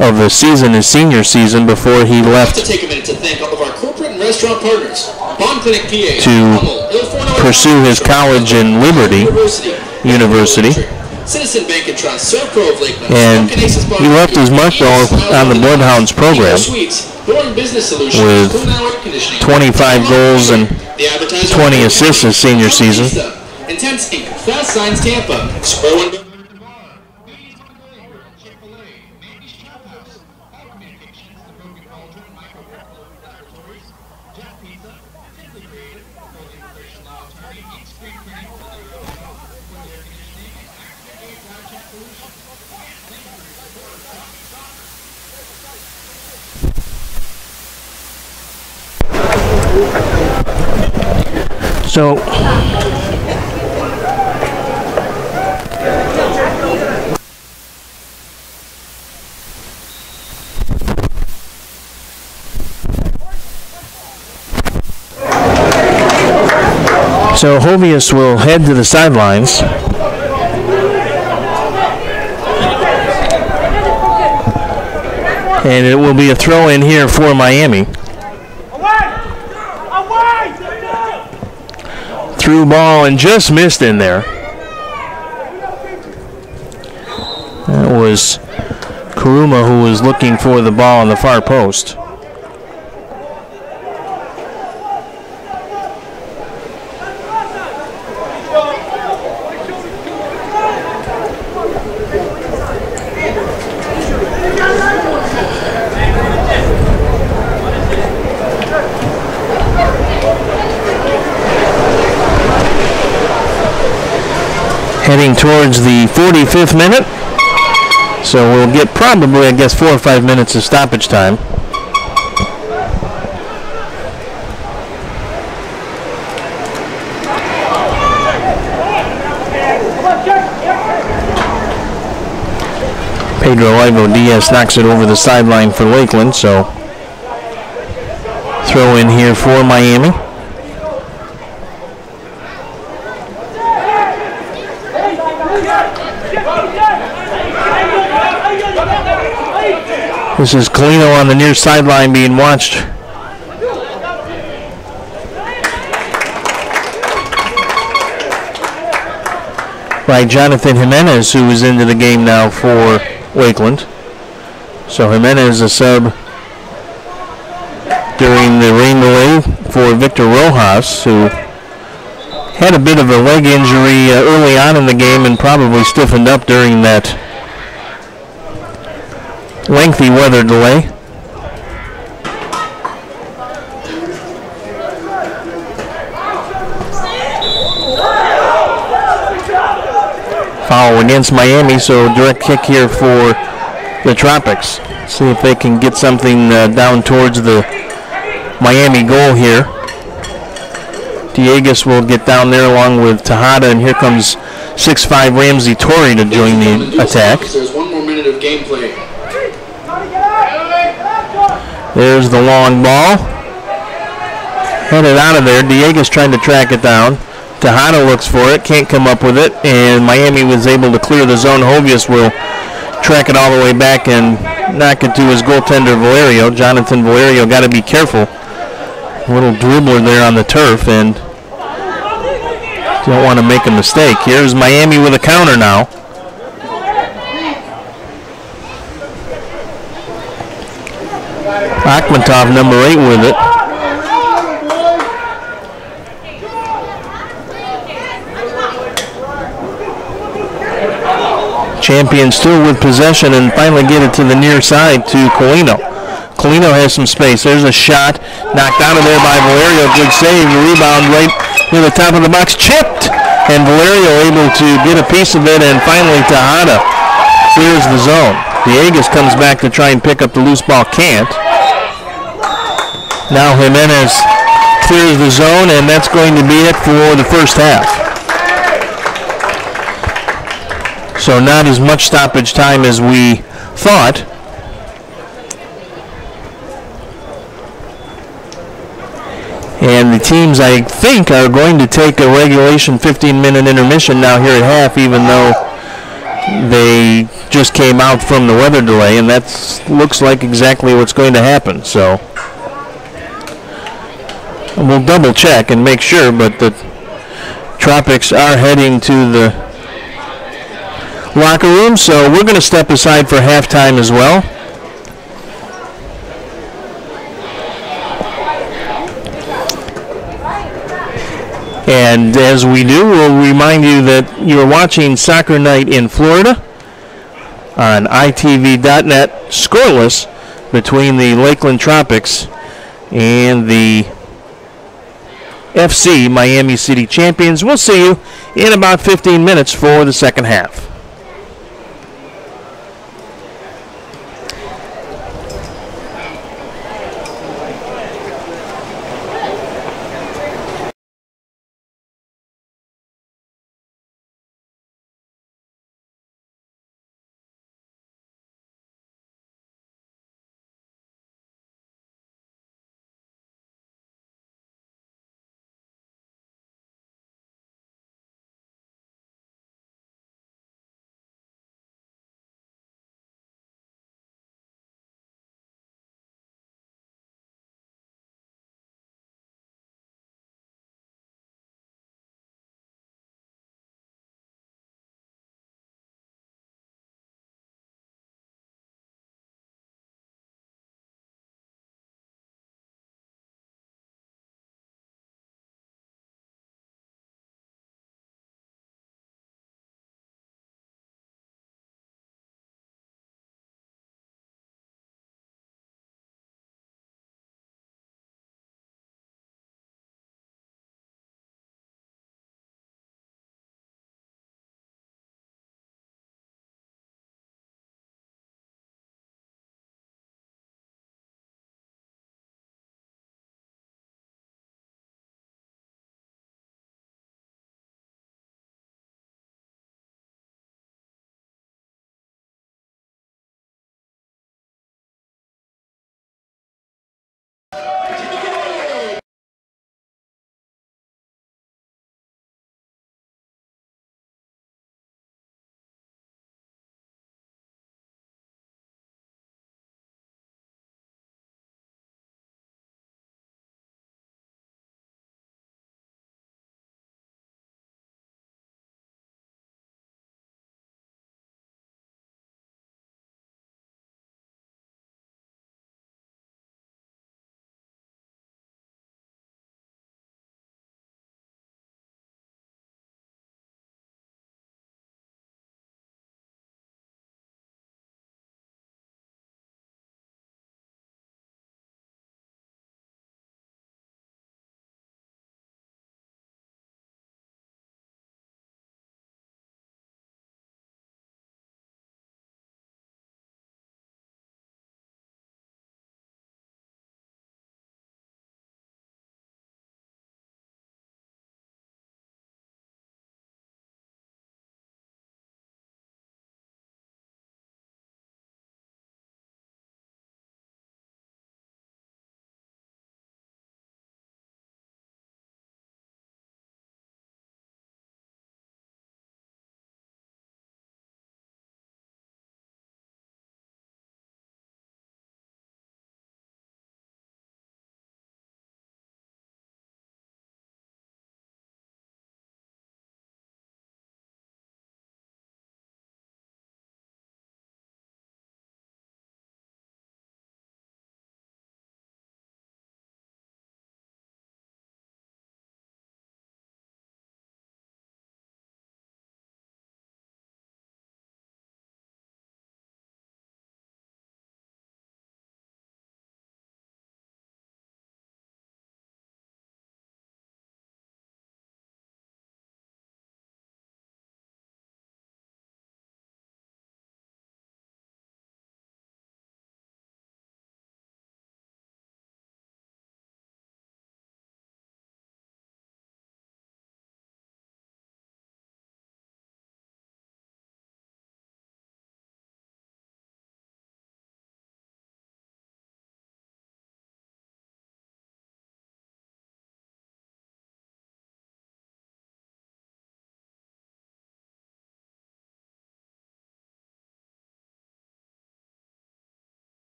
of the season, his senior season, before he left to take a minute to thank all of our corporate and restaurant partners. Bond Clinic PA, to pursue his college in Liberty University. Citizen Bank and Trust, Servpro of Lakeland, and he left his mark on the Bloodhounds program with 25 goals and 20 assists his senior season. Intense Inc., Fast Signs Tampa, Spur One. So Hovius will head to the sidelines. And it will be a throw in here for Miami. Through ball and just missed in there. That was Kuruma who was looking for the ball on the far post. Heading towards the 45th minute, so we'll get probably, I guess, 4 or 5 minutes of stoppage time. Pedro Ivo Diaz knocks it over the sideline for Lakeland, so throw in here for Miami. This is Colino on the near sideline being watched. By Jonathan Jimenez, who is into the game now for Lakeland. So Jimenez a sub during the rain delay for Victor Rojas, who had a bit of a leg injury early on in the game and probably stiffened up during that lengthy weather delay. Foul against Miami, so direct kick here for the Tropics. See if they can get something down towards the Miami goal here. Diegas will get down there along with Tejada, and here comes 6'5" Ramsey Torrey to join the attack. There's 1 more minute of gameplay. There's the long ball. headed out of there. Diego's trying to track it down. Tejada looks for it, can't come up with it, and Miami was able to clear the zone. Hovius will track it all the way back and knock it to his goaltender, Valerio. Jonathan Valerio got to be careful. A little dribbler there on the turf, and don't want to make a mistake. Here's Miami with a counter now. Akhmatov, number 8, with it. Champions still with possession and finally get it to the near side to Colino. Colino has some space. There's a shot knocked out of there by Valerio. Good save. Rebound right near the top of the box. Chipped. And Valerio able to get a piece of it, and finally Tejada clears the zone. Dieguez comes back to try and pick up the loose ball. Can't. Now Jimenez clears the zone, and that's going to be it for the first half. So not as much stoppage time as we thought. And the teams, I think, are going to take a regulation 15-minute intermission now here at half, even though they just came out from the weather delay, and that looks like exactly what's going to happen. So we'll double check and make sure, but the Tropics are heading to the locker room, so we're going to step aside for halftime as well. And as we do, we'll remind you that you're watching Soccer Night in Florida on ITV.net, scoreless between the Lakeland Tropics and the FC Miami City Champions. We'll see you in about 15 minutes for the second half.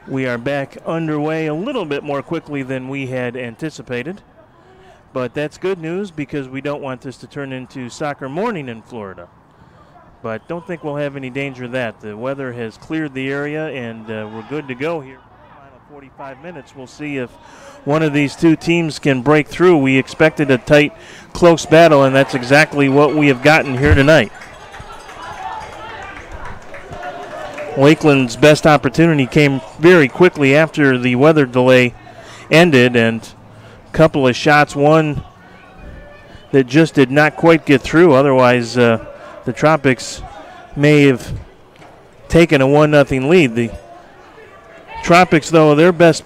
We are back underway a little bit more quickly than we had anticipated. But that's good news because we don't want this to turn into soccer morning in Florida. But don't think we'll have any danger of that. The weather has cleared the area, and we're good to go here. Final 45 minutes, we'll see if one of these two teams can break through. We expected a tight, close battle, and that's exactly what we have gotten here tonight. Lakeland's best opportunity came very quickly after the weather delay ended, and couple of shots, one that just did not quite get through. Otherwise, the Tropics may have taken a 1-0 lead. The Tropics, though, their best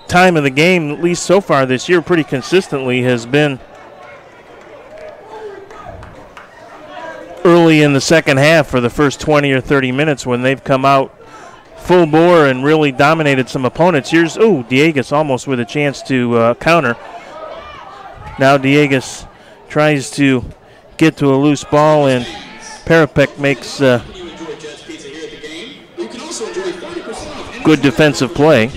time of the game, at least so far this year, pretty consistently, has been early in the second half for the first 20 or 30 minutes when they've come out full bore and really dominated some opponents. Here's, Diegas almost with a chance to counter. Now Diegas tries to get to a loose ball, and Parapek makes good defensive play.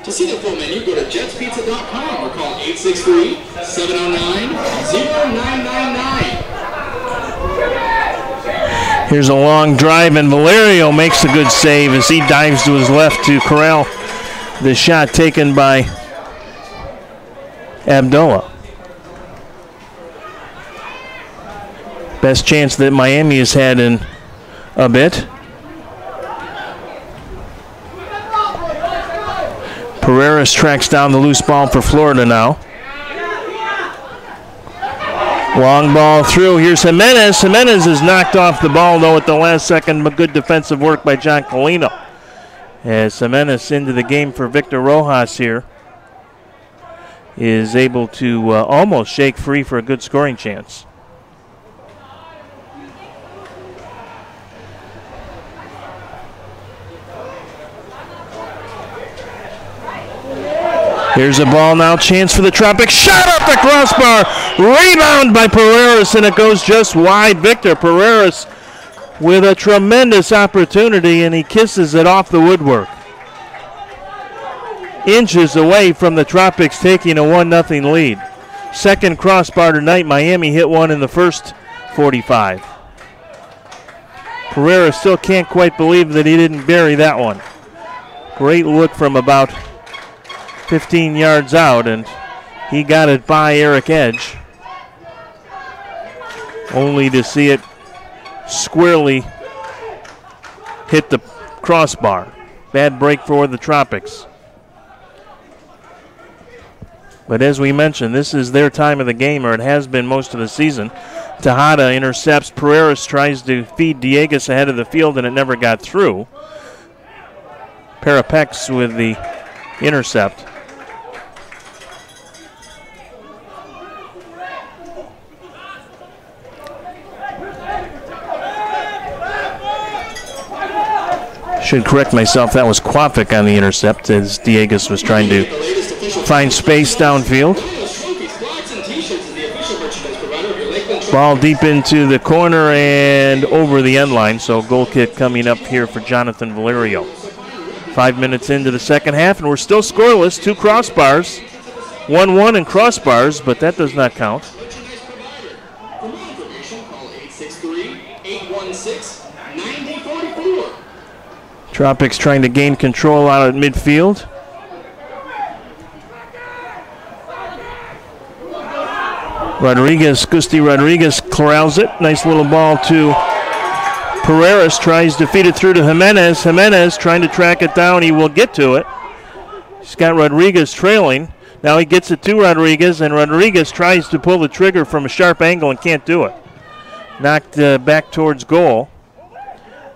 To see the full menu, go to jetspizza.com or call 863-709-0999. Here's a long drive, and Valerio makes a good save as he dives to his left to corral the shot taken by Abdullah. Best chance that Miami has had in a bit. Pereira's tracks down the loose ball for Florida now. Long ball through. Here's Jimenez. Jimenez has knocked off the ball, though, at the last second, but good defensive work by John Colino. As Jimenez into the game for Victor Rojas here is able to almost shake free for a good scoring chance. Here's a ball now, chance for the Tropics. Shot off the crossbar. Rebound by Pereiras, and it goes just wide. Victor Pereiras with a tremendous opportunity, and he kisses it off the woodwork. Inches away from the Tropics taking a 1-0 lead. Second crossbar tonight. Miami hit one in the first 45. Pereira still can't quite believe that he didn't bury that one. Great look from about 15 yards out, and he got it by Eric Edge, only to see it squarely hit the crossbar. Bad break for the Tropics. But as we mentioned, this is their time of the game, or it has been most of the season. Tejada intercepts. Pereiras tries to feed Diegas ahead of the field, and it never got through. Parapex with the intercept. Should correct myself, that was Quafic on the intercept as Diegas was trying to find space downfield. Ball deep into the corner and over the end line, so goal kick coming up here for Jonathan Valerio. 5 minutes into the second half, and we're still scoreless. 2 crossbars, 1-1 in crossbars, but that does not count. Tropics trying to gain control out at midfield. Gusti Rodriguez corrals it. Nice little ball to Pereiras. Tries to feed it through to Jimenez. Jimenez trying to track it down. He will get to it. He's got Rodriguez trailing. Now he gets it to Rodriguez, and Rodriguez tries to pull the trigger from a sharp angle and can't do it. Knocked back towards goal.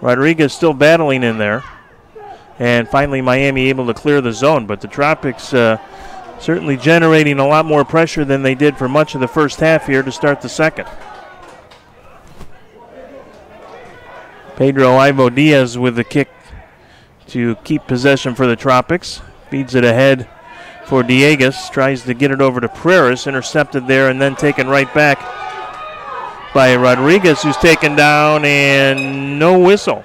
Rodriguez still battling in there. And finally Miami able to clear the zone. But the Tropics certainly generating a lot more pressure than they did for much of the first half here to start the second. Pedro Ivo Diaz with the kick to keep possession for the Tropics. Feeds it ahead for Diegas. Tries to get it over to Pereiras. Intercepted there and then taken right back by Rodriguez, who's taken down, and no whistle.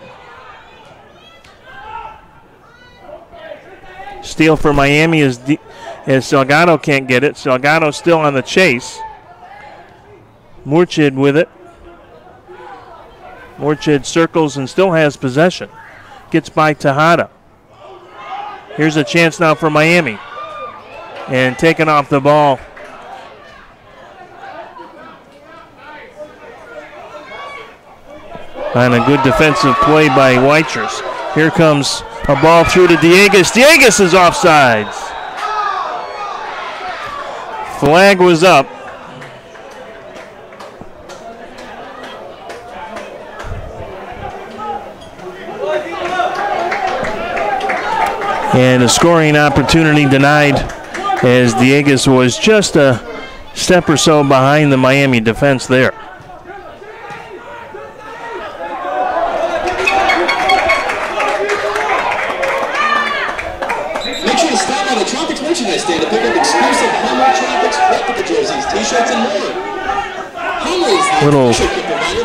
Steal for Miami as Salgado can't get it. Salgado still on the chase. Murchid with it. Murchid circles and still has possession. Gets by Tejada. Here's a chance now for Miami. And taken off the ball. And a good defensive play by Weichers. Here comes a ball through to Diegues. Diegues is offsides. Flag was up. And a scoring opportunity denied as Diegues was just a step or so behind the Miami defense there. Make sure to stop by the Tropics merchandise stand to pick up exclusive Hummer Tropics replica jerseys, t-shirts, and more. Little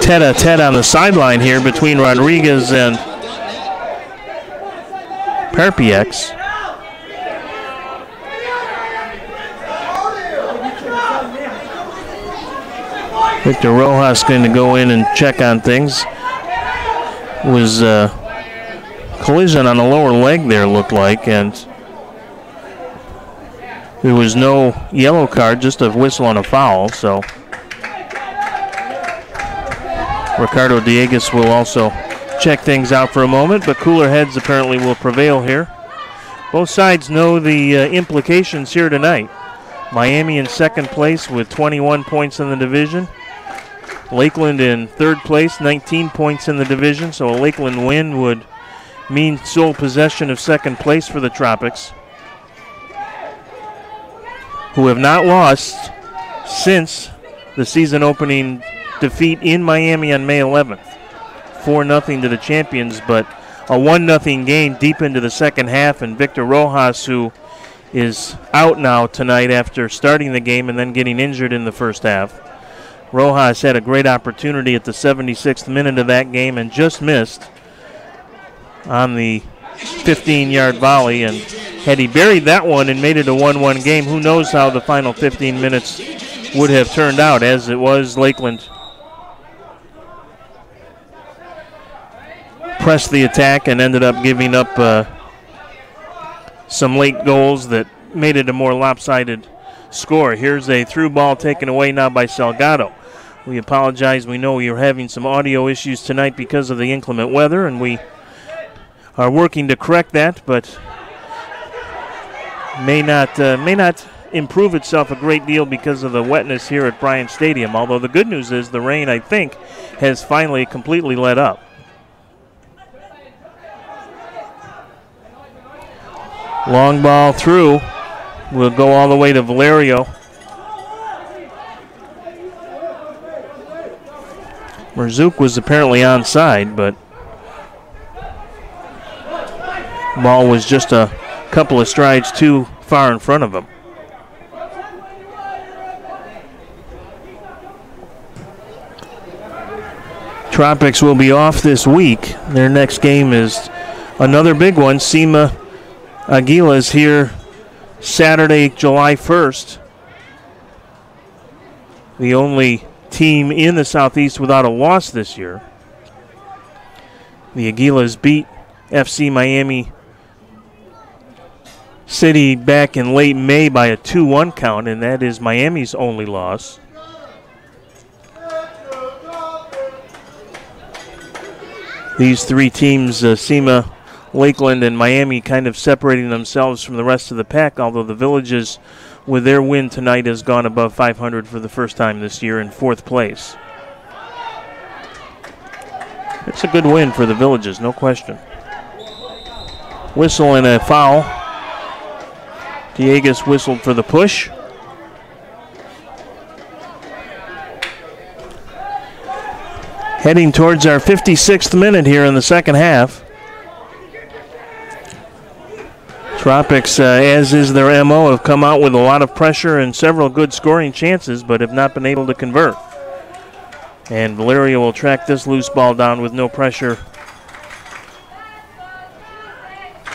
tete-a-tete on the sideline here between Rodriguez and Perpiex. Victor Rojas going to go in and check on things. Was collision on the lower leg there, looked like, and there was no yellow card, just a whistle on a foul. So Ricardo Diegues will also check things out for a moment, but cooler heads apparently will prevail here. Both sides know the implications here tonight. Miami in second place with 21 points in the division. Lakeland in third place, 19 points in the division, so a Lakeland win would mean sole possession of second place for the Tropics, who have not lost since the season opening defeat in Miami on May 11th. 4-0 to the champions, but a 1-0 game deep into the second half, and Victor Rojas, who is out now tonight after starting the game and then getting injured in the first half. Rojas had a great opportunity at the 76th minute of that game and just missed on the 15-yard volley, and had he buried that one and made it a 1-1 game, who knows how the final 15 minutes would have turned out. As it was, Lakeland pressed the attack and ended up giving up some late goals that made it a more lopsided score. Here's a through ball taken away now by Salgado. We apologize. We know you're having some audio issues tonight because of the inclement weather, and we are working to correct that, but may not improve itself a great deal because of the wetness here at Bryant Stadium. Although the good news is the rain, I think, has finally completely let up. Long ball through. Will go all the way to Valerio. Merzouk was apparently onside, but ball was just a couple of strides too far in front of him. Tropics will be off this week. Their next game is another big one. SEMA Aguilas here Saturday, July 1st. The only team in the Southeast without a loss this year. The Aguilas beat FC Miami City back in late May by a 2-1 count, and that is Miami's only loss. These three teams, SEMA, Lakeland, and Miami, kind of separating themselves from the rest of the pack, although the Villages, with their win tonight, has gone above 500 for the first time this year in fourth place. It's a good win for the Villages, no question. Whistle and a foul. Diegues whistled for the push. Heading towards our 56th minute here in the second half. Tropics, as is their MO, have come out with a lot of pressure and several good scoring chances, but have not been able to convert. And Valerio will track this loose ball down with no pressure.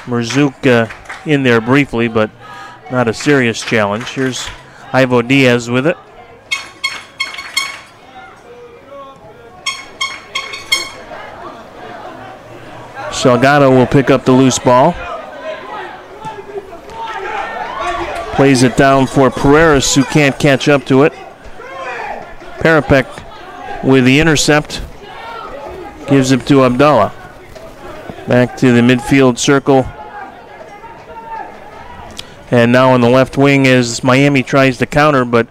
Merzouk in there briefly, but not a serious challenge. Here's Ivo Diaz with it. Salgado will pick up the loose ball. Plays it down for Pereira, who can't catch up to it. Parapek with the intercept. Gives it to Abdallah. Back to the midfield circle. And now on the left wing as Miami tries to counter, but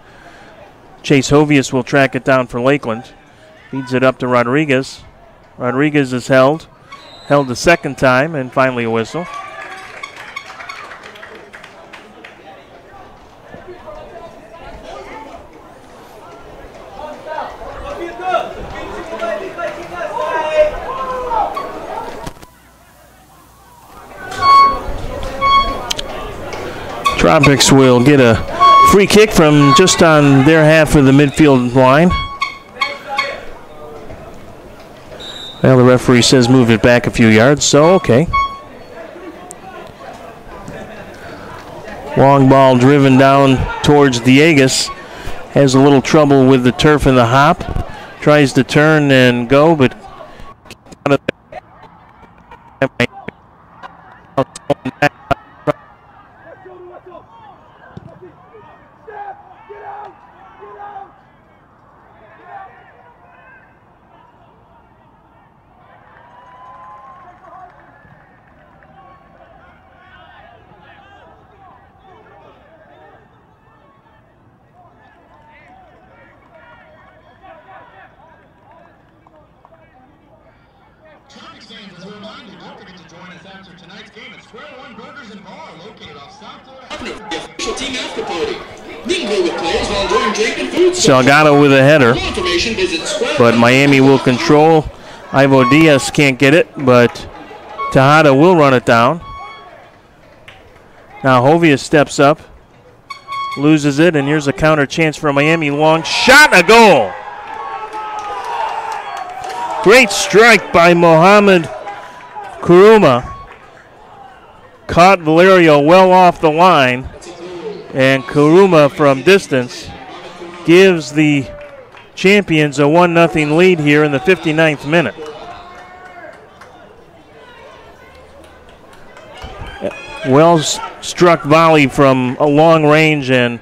Chase Hovius will track it down for Lakeland. Feeds it up to Rodriguez. Rodriguez is held. Held the second time, and finally a whistle. Tropics will get a free kick from just on their half of the midfield line. Well, the referee says move it back a few yards, so okay. Long ball driven down towards Diegas. Has a little trouble with the turf and the hop. Tries to turn and go, but out of there. Salgado with a header, but Miami will control. Ivo Diaz can't get it, but Tejada will run it down. Now Hovius steps up, loses it, and here's a counter chance for Miami. Long shot, a goal. Great strike by Mohamed Kuruma. Caught Valerio well off the line, and Kuruma from distance gives the champions a 1-0 lead here in the 59th minute. Well struck volley from a long range, and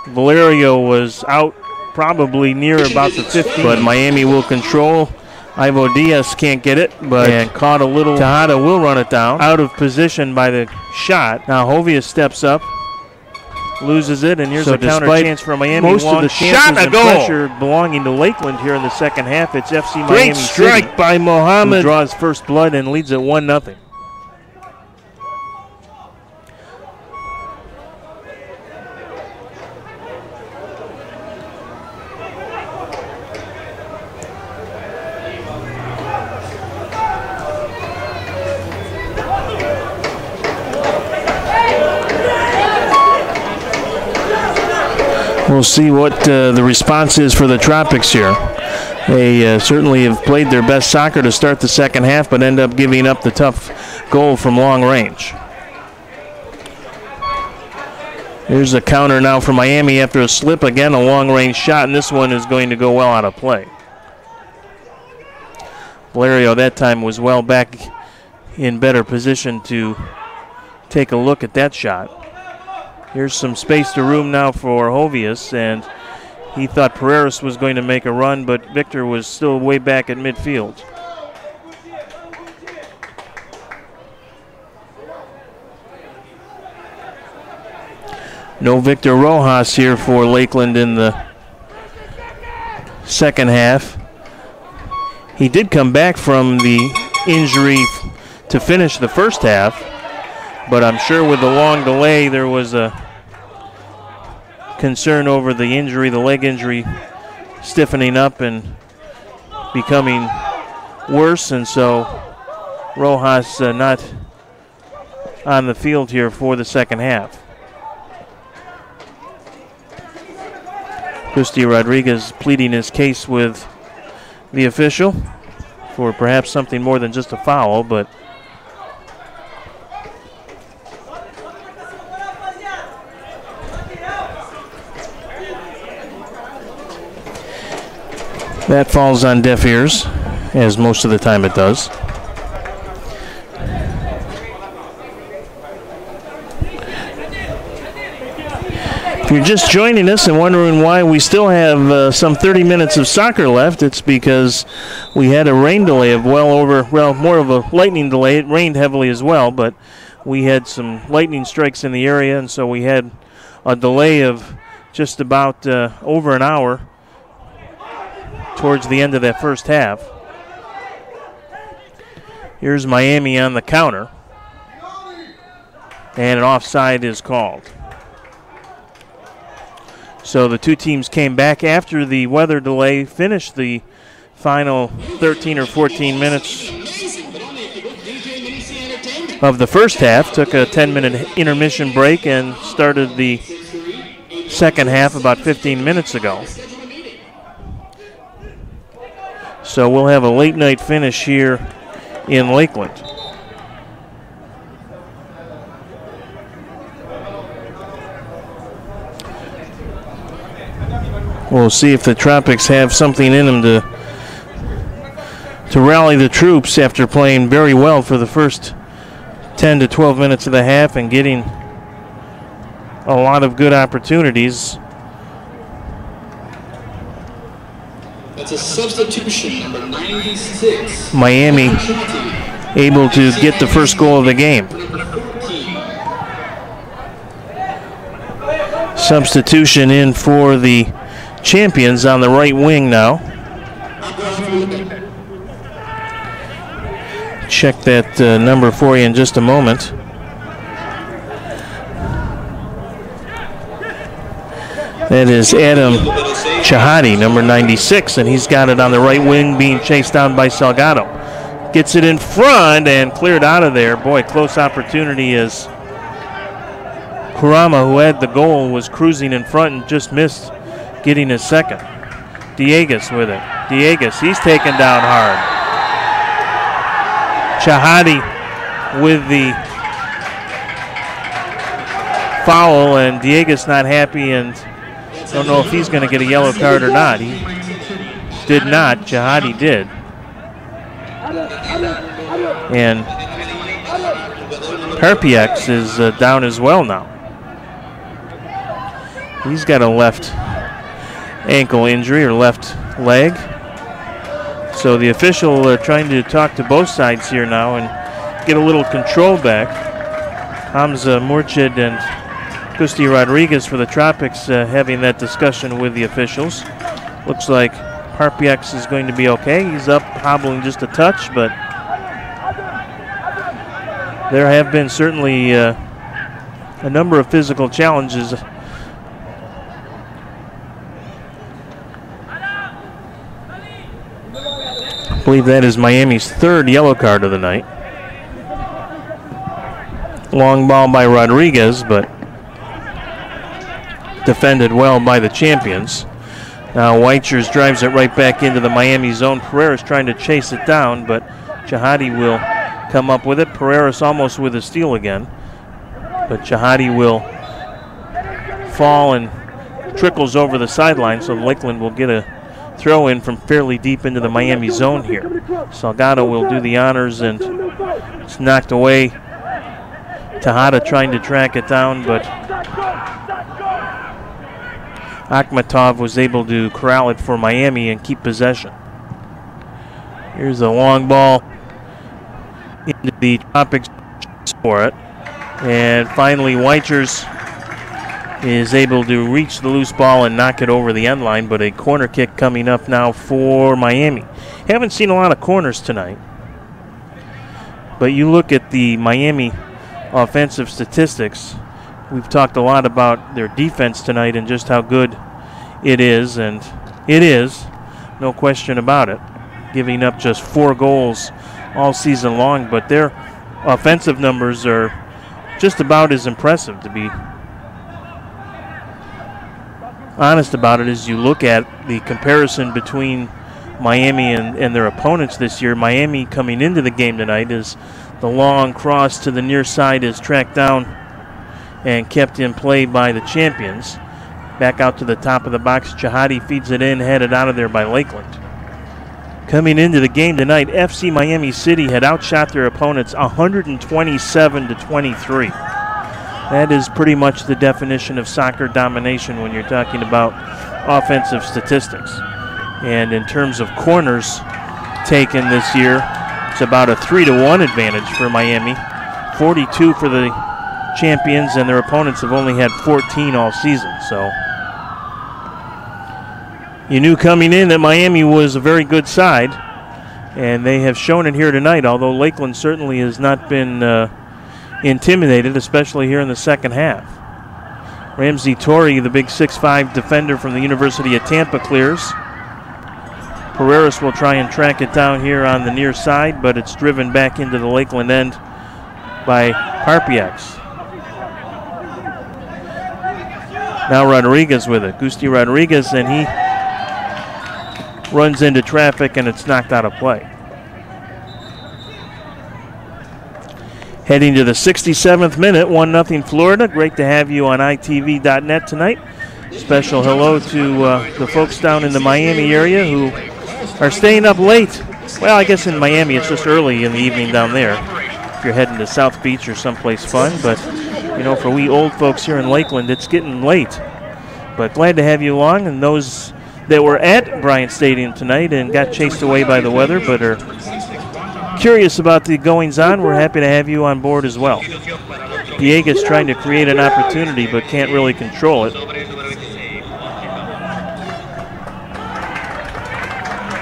Valerio was out probably near about the 50, but Miami will control. Ivo Diaz can't get it, but and caught a little. Tejada will run it down. Out of position by the shot. Now Hovius steps up, loses it, and here's a counter chance for Miami. Most of the shot, a goal. Pressure belonging to Lakeland here in the second half. It's FC Miami. Great strike City, by Mohamed, who draws first blood and leads at 1-0. We'll see what the response is for the Tropics here. They certainly have played their best soccer to start the second half, but end up giving up the tough goal from long range. Here's a counter now for Miami after a slip. Again, a long-range shot, and this one is going to go well out of play. Valerio that time was well back in better position to take a look at that shot. Here's some space to room now for Hovius, and he thought Pereiras was going to make a run, but Victor was still way back at midfield. No Victor Rojas here for Lakeland in the second half. He did come back from the injury to finish the first half, but I'm sure with the long delay there was a concern over the injury, the leg injury stiffening up and becoming worse, and so Rojas not on the field here for the second half. Christy Rodriguez pleading his case with the official for perhaps something more than just a foul, but that falls on deaf ears, as most of the time it does. If you're just joining us and wondering why we still have some 30 minutes of soccer left, it's because we had a rain delay of more of a lightning delay. It rained heavily as well, but we had some lightning strikes in the area, and so we had a delay of just about over an hour towards the end of that first half. Here's Miami on the counter, and an offside is called. So the two teams came back after the weather delay, finished the final 13 or 14 minutes of the first half, took a 10-minute intermission break, and started the second half about 15 minutes ago. So we'll have a late night finish here in Lakeland. We'll see if the Tropics have something in them to rally the troops after playing very well for the first 10 to 12 minutes of the half and getting a lot of good opportunities. That's a substitution, number 96. Miami able to get the first goal of the game. Substitution in for the champions on the right wing now. Check that number for you in just a moment. That is Adam Chahadi, number 96, and he's got it on the right wing, being chased down by Salgado. Gets it in front and cleared out of there. Boy, close opportunity as Kurama, who had the goal, was cruising in front and just missed getting his second. Diegas with it. Diegas, he's taken down hard. Chahadi with the foul, and Diegas not happy, and don't know if he's going to get a yellow card or not. He did not. Chahadi did. And Karpieks is down as well now. He's got a left ankle injury or left leg. So the official trying to talk to both sides here now and get a little control back. Hamza Murchid and Gusti Rodriguez for the Tropics having that discussion with the officials. Looks like Karpieks is going to be okay. He's up, hobbling just a touch, but there have been certainly a number of physical challenges. I believe that is Miami's third yellow card of the night. Long ball by Rodriguez, but defended well by the champions. Now Weichers drives it right back into the Miami zone. Pereira's trying to chase it down, but Chahadi will come up with it. Pereira's almost with a steal again, but Chahadi will fall and trickles over the sideline, so Lakeland will get a throw in from fairly deep into the Miami zone here. Salgado will do the honors, and it's knocked away. Tejada trying to track it down, but Akhmatov was able to corral it for Miami and keep possession. Here's a long ball into the Tropics for it. And finally, Weichers is able to reach the loose ball and knock it over the end line, but a corner kick coming up now for Miami. Haven't seen a lot of corners tonight, but you look at the Miami offensive statistics. We've talked a lot about their defense tonight and just how good it is, and it is, no question about it, giving up just 4 goals all season long, but their offensive numbers are just about as impressive, to be honest about it, as you look at the comparison between Miami and their opponents this year. Miami coming into the game tonight is the long cross to the near side is tracked down and kept in play by the champions. Back out to the top of the box. Chahadi feeds it in, headed out of there by Lakeland. Coming into the game tonight, FC Miami City had outshot their opponents 127-23. That is pretty much the definition of soccer domination when you're talking about offensive statistics. And in terms of corners taken this year, it's about a 3-1 advantage for Miami. 42 for the champions, and their opponents have only had 14 all season. So you knew coming in that Miami was a very good side, and they have shown it here tonight, although Lakeland certainly has not been intimidated, especially here in the second half. Ramsey Torrey, the big 6'5" defender from the University of Tampa, clears. Pereiras will try and track it down here on the near side, but it's driven back into the Lakeland end by Parpiax. Now Rodriguez with it. Gusti Rodriguez, and he runs into traffic, and it's knocked out of play. Heading to the 67th minute, 1-0 Florida. Great to have you on ITV.net tonight. Special hello to the folks down in the Miami area who are staying up late. Well, I guess in Miami it's just early in the evening down there if you're heading to South Beach or someplace fun. But, you know, for we old folks here in Lakeland, it's getting late. But glad to have you along, and those that were at Bryant Stadium tonight and got chased away by the weather but are curious about the goings-on, we're happy to have you on board as well. Diega's trying to create an opportunity but can't really control it.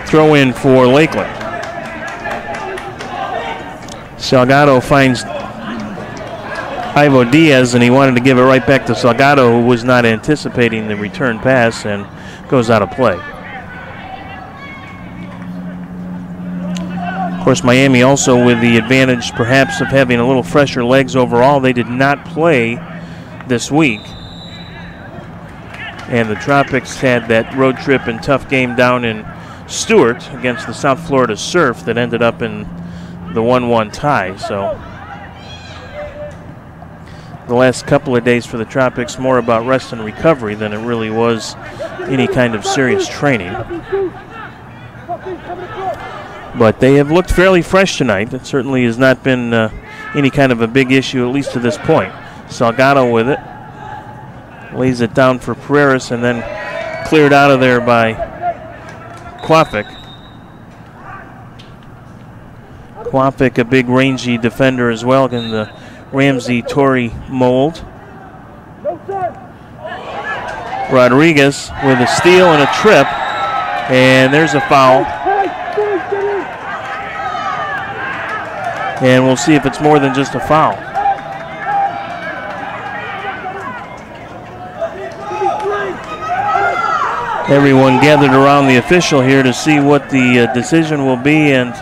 Throw in for Lakeland. Salgado finds Ivo Diaz, and he wanted to give it right back to Salgado, who was not anticipating the return pass and goes out of play. Of course, Miami also with the advantage perhaps of having a little fresher legs overall. They did not play this week. And the Tropics had that road trip and tough game down in Stewart against the South Florida Surf that ended up in the 1-1 tie. So the last couple of days for the Tropics more about rest and recovery than it really was any kind of serious training. But they have looked fairly fresh tonight. It certainly has not been any kind of a big issue, at least to this point. Salgado with it. Lays it down for Pereiras and then cleared out of there by Quafic. Quafic, a big rangy defender as well in the Ramsey Torrey mold. Rodriguez with a steal and a trip, and there's a foul. And we'll see if it's more than just a foul. Everyone gathered around the official here to see what the decision will be, and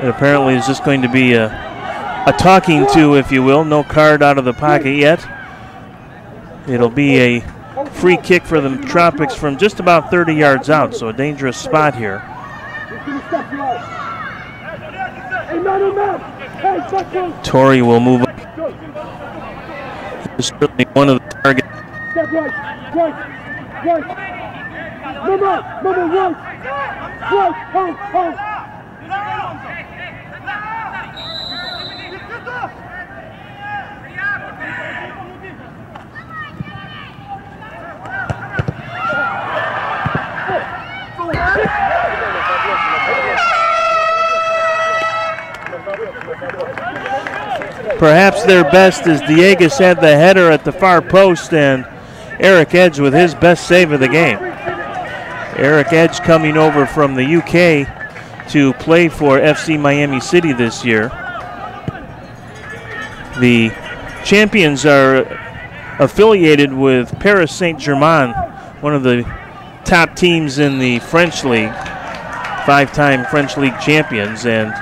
it apparently is just going to be a talking to, if you will. No card out of the pocket yet. It'll be a free kick for the Tropics from just about 30 yards out, so a dangerous spot here. Torrey will move up. He's certainly one of the targets. Perhaps their best is Diegas had the header at the far post, and Eric Edge with his best save of the game. Eric Edge coming over from the UK to play for FC Miami City this year. The champions are affiliated with Paris Saint-Germain, one of the top teams in the French League, five-time French League champions, and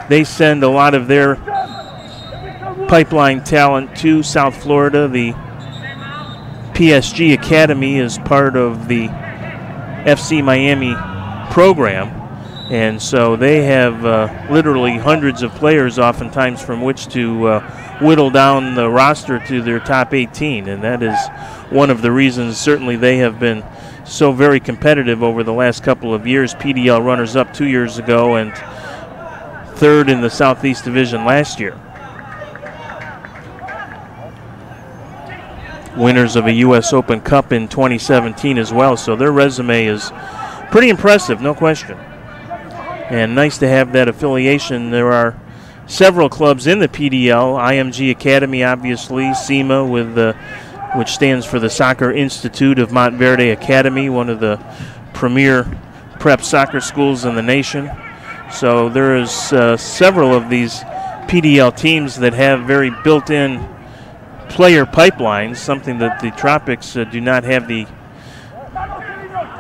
they send a lot of their pipeline talent to South Florida. The PSG Academy is part of the FC Miami program. And so they have literally hundreds of players oftentimes from which to whittle down the roster to their top 18. And that is one of the reasons certainly they have been so very competitive over the last couple of years. PDL runners-up 2 years ago and third in the Southeast Division last year. Winners of a U.S. Open Cup in 2017 as well. So their resume is pretty impressive, no question. And nice to have that affiliation. There are several clubs in the PDL. IMG Academy, obviously. SEMA, which stands for the Soccer Institute of Montverde Academy, one of the premier prep soccer schools in the nation. So there is several of these PDL teams that have very built-in player pipelines, something that the Tropics do not have the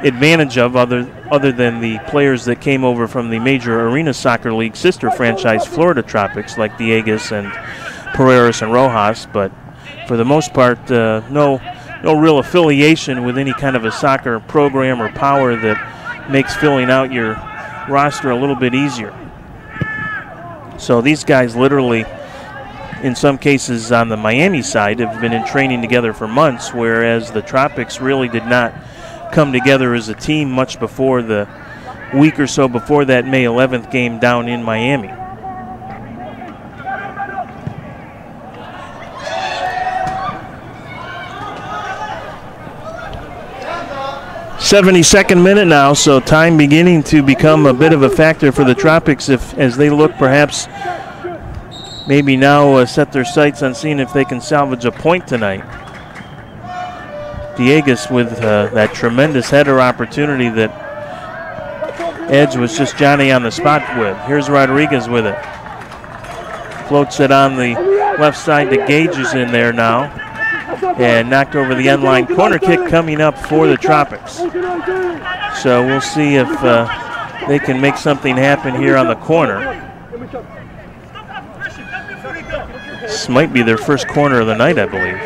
advantage of other than the players that came over from the major Arena Soccer League sister franchise Florida Tropics like Dieguez and Pereiras and Rojas, but for the most part no real affiliation with any kind of a soccer program or power that makes filling out your roster a little bit easier. So these guys literally, in some cases on the Miami side, have been in training together for months, whereas the Tropics really did not come together as a team much before the week or so before that May 11th game down in Miami. '72nd minute now, so time beginning to become a bit of a factor for the Tropics as they look perhaps maybe now set their sights on seeing if they can salvage a point tonight. Dieguez with that tremendous header opportunity that Edge was just Johnny on the spot with. Here's Rodriguez with it. Floats it on the left side to Gage is in there now. And knocked over the end line. Corner kick coming up for the Tropics. So we'll see if they can make something happen here on the corner. This might be their first corner of the night, I believe.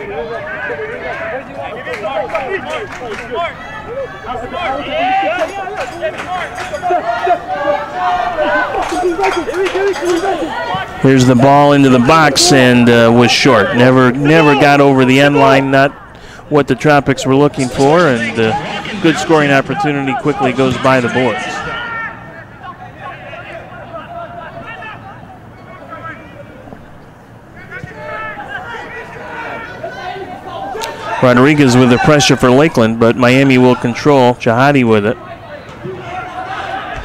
Here's the ball into the box and was short. Never got over the end line, not what the Tropics were looking for, and good scoring opportunity quickly goes by the boards. Rodriguez with the pressure for Lakeland, but Miami will control. Chahadi with it.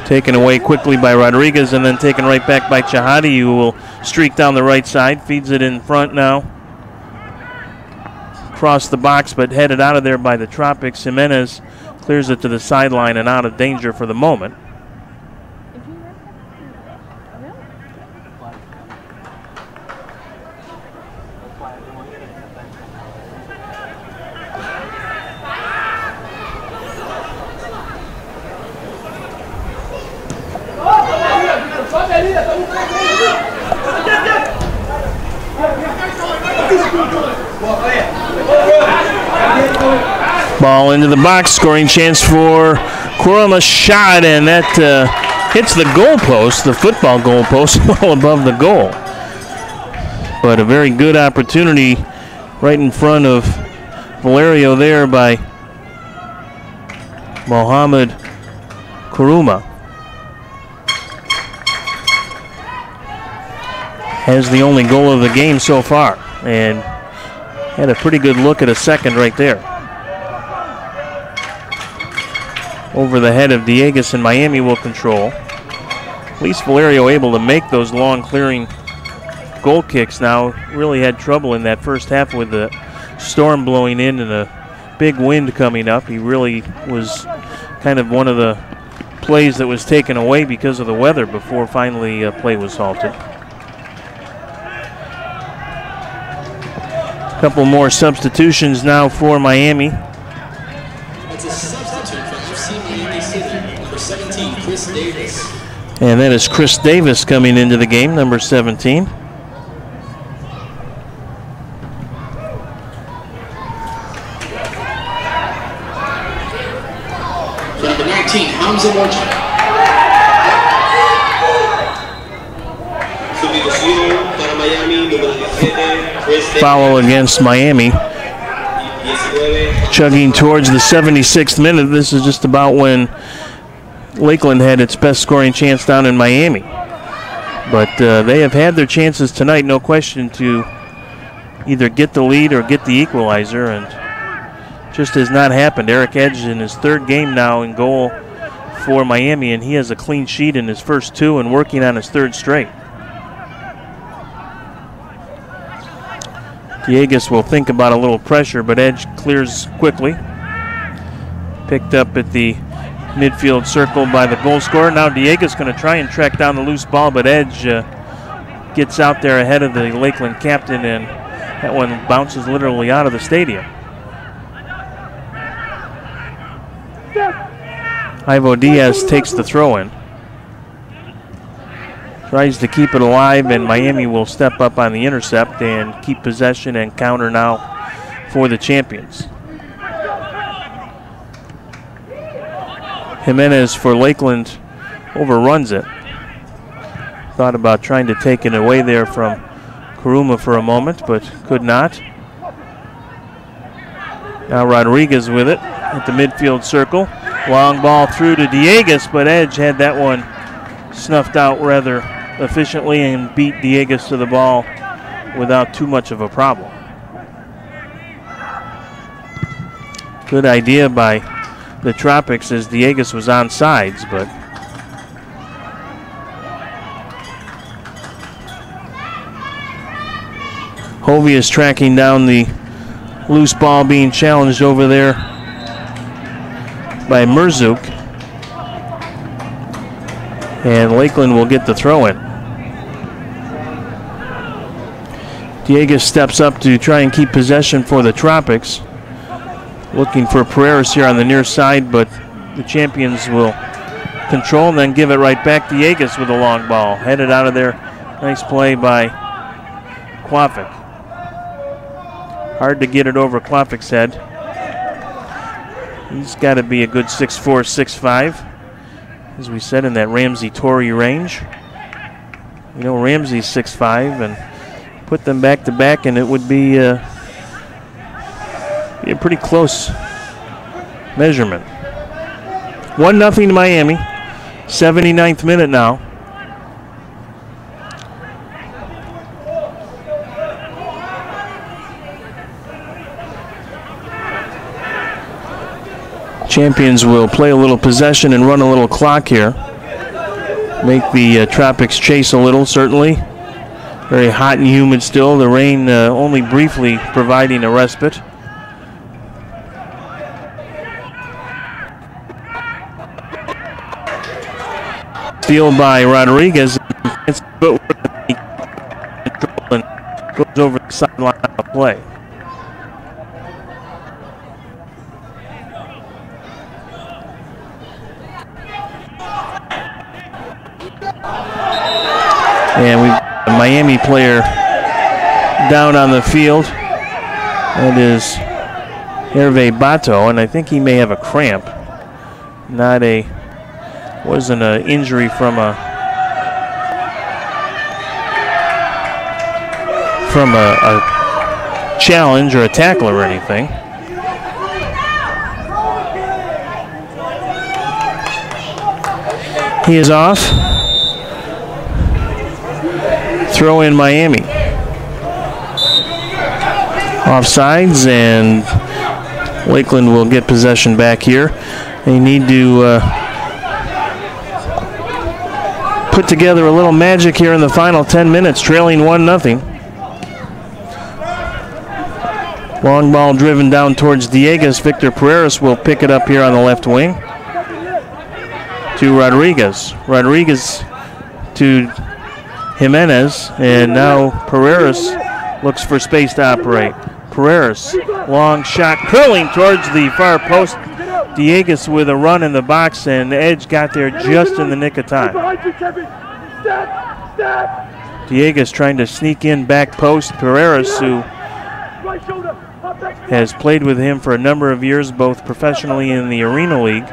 Taken away quickly by Rodriguez and then taken right back by Chahadi, who will streak down the right side. Feeds it in front now. Across the box, but headed out of there by the Tropics. Jimenez clears it to the sideline and out of danger for the moment. Ball into the box, scoring chance for Kurama, shot, and that hits the goalpost, the football goalpost, well above the goal. But a very good opportunity right in front of Valerio there by Mohamed Kuruma. Has the only goal of the game so far, and had a pretty good look at a second right there. Over the head of Dieguez, and Miami will control. At least Valerio able to make those long clearing goal kicks now. Really had trouble in that first half with the storm blowing in and a big wind coming up. He really was kind of one of the plays that was taken away because of the weather before finally play was halted. A couple more substitutions now for Miami. That's a substitute for FC Miami City, number 17, Chris Davis. And that is Chris Davis coming into the game, number 17. For number 19, Hamza Morjan. Foul against Miami. Chugging towards the 76th minute. This is just about when Lakeland had its best scoring chance down in Miami. But they have had their chances tonight, no question, to either get the lead or get the equalizer, and just has not happened. Eric Edge in his third game now in goal for Miami, and he has a clean sheet in his first two and working on his third straight. Diegas will think about a little pressure, but Edge clears quickly. Picked up at the midfield circle by the goal scorer. Now Diegas going to try and track down the loose ball, but Edge gets out there ahead of the Lakeland captain, and that one bounces literally out of the stadium. Ivo Diaz takes the throw in. Tries to keep it alive, and Miami will step up on the intercept and keep possession and counter now for the champions. Jimenez for Lakeland overruns it. Thought about trying to take it away there from Kuruma for a moment, but could not. Now Rodriguez with it at the midfield circle. Long ball through to Diegas, but Edge had that one snuffed out rather efficiently and beat Diegas to the ball without too much of a problem. Good idea by the Tropics as Diegas was on sides, but Hovey is tracking down the loose ball being challenged over there by Merzuk, and Lakeland will get the throw in. Diegas steps up to try and keep possession for the Tropics. Looking for Pereira's here on the near side, but the champions will control and then give it right back. Diegas with a long ball. Headed out of there. Nice play by Kvapik. Hard to get it over Kvafik's head. He's got to be a good 6'4", 6'5", as we said, in that Ramsey-Torrey range. You know, Ramsey's 6'5", and put them back to back, and it would be a pretty close measurement. 1-0 to Miami. 79th minute now. Champions will play a little possession and run a little clock here. Make the Tropics chase a little, certainly. Very hot and humid still. The rain only briefly providing a respite. Steal by Rodriguez. Goes over the sideline of play. And we've got a Miami player down on the field. That is Hervé Bato, and I think he may have a cramp. Wasn't an injury from a challenge or a tackle or anything. He is off. Throw in Miami. Offsides, and Lakeland will get possession back here. They need to put together a little magic here in the final 10 minutes, trailing 1-0. Long ball driven down towards Diegas. Victor Pereira's will pick it up here on the left wing to Rodriguez. Rodriguez to Jimenez, and now Pereira's looks for space to operate. Pereira's long shot curling towards the far post. Diegas with a run in the box, and Edge got there just in the nick of time. Diegas trying to sneak in back post. Pereira's, who has played with him for a number of years, both professionally in the Arena League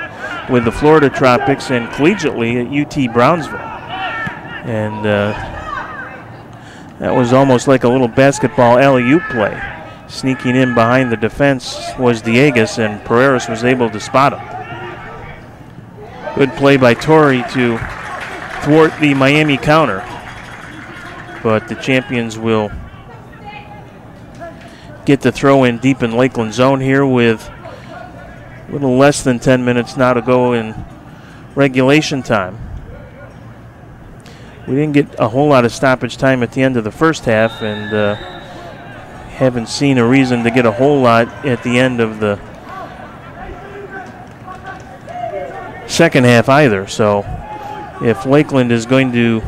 with the Florida Tropics and collegiately at UT Brownsville. And That was almost like a little basketball alley-oop play. Sneaking in behind the defense was Diegas, and Pereiras was able to spot him. Good play by Torrey to thwart the Miami counter. But the champions will get the throw in deep in Lakeland zone here with a little less than 10 minutes now to go in regulation time. We didn't get a whole lot of stoppage time at the end of the first half, and haven't seen a reason to get a whole lot at the end of the second half either. So if Lakeland is going to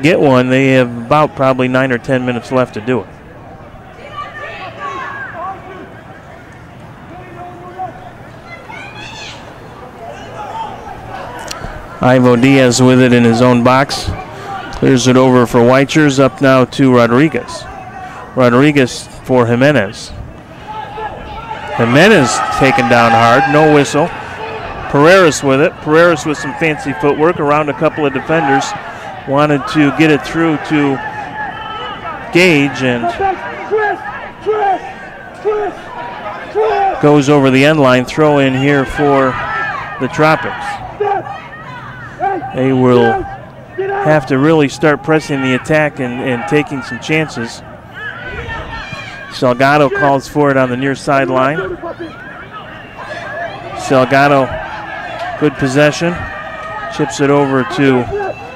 get one, they have about probably 9 or 10 minutes left to do it. Ivo Diaz with it in his own box. Clears it over for Weichers. Up now to Rodriguez. Rodriguez for Jimenez. Jimenez taken down hard. No whistle. Pereiras with it. Pereiras with some fancy footwork around a couple of defenders. Wanted to get it through to Gage and goes over the end line. Throw in here for the Tropics. They will have to really start pressing the attack and taking some chances. Salgado calls for it on the near sideline. Salgado, good possession. Chips it over to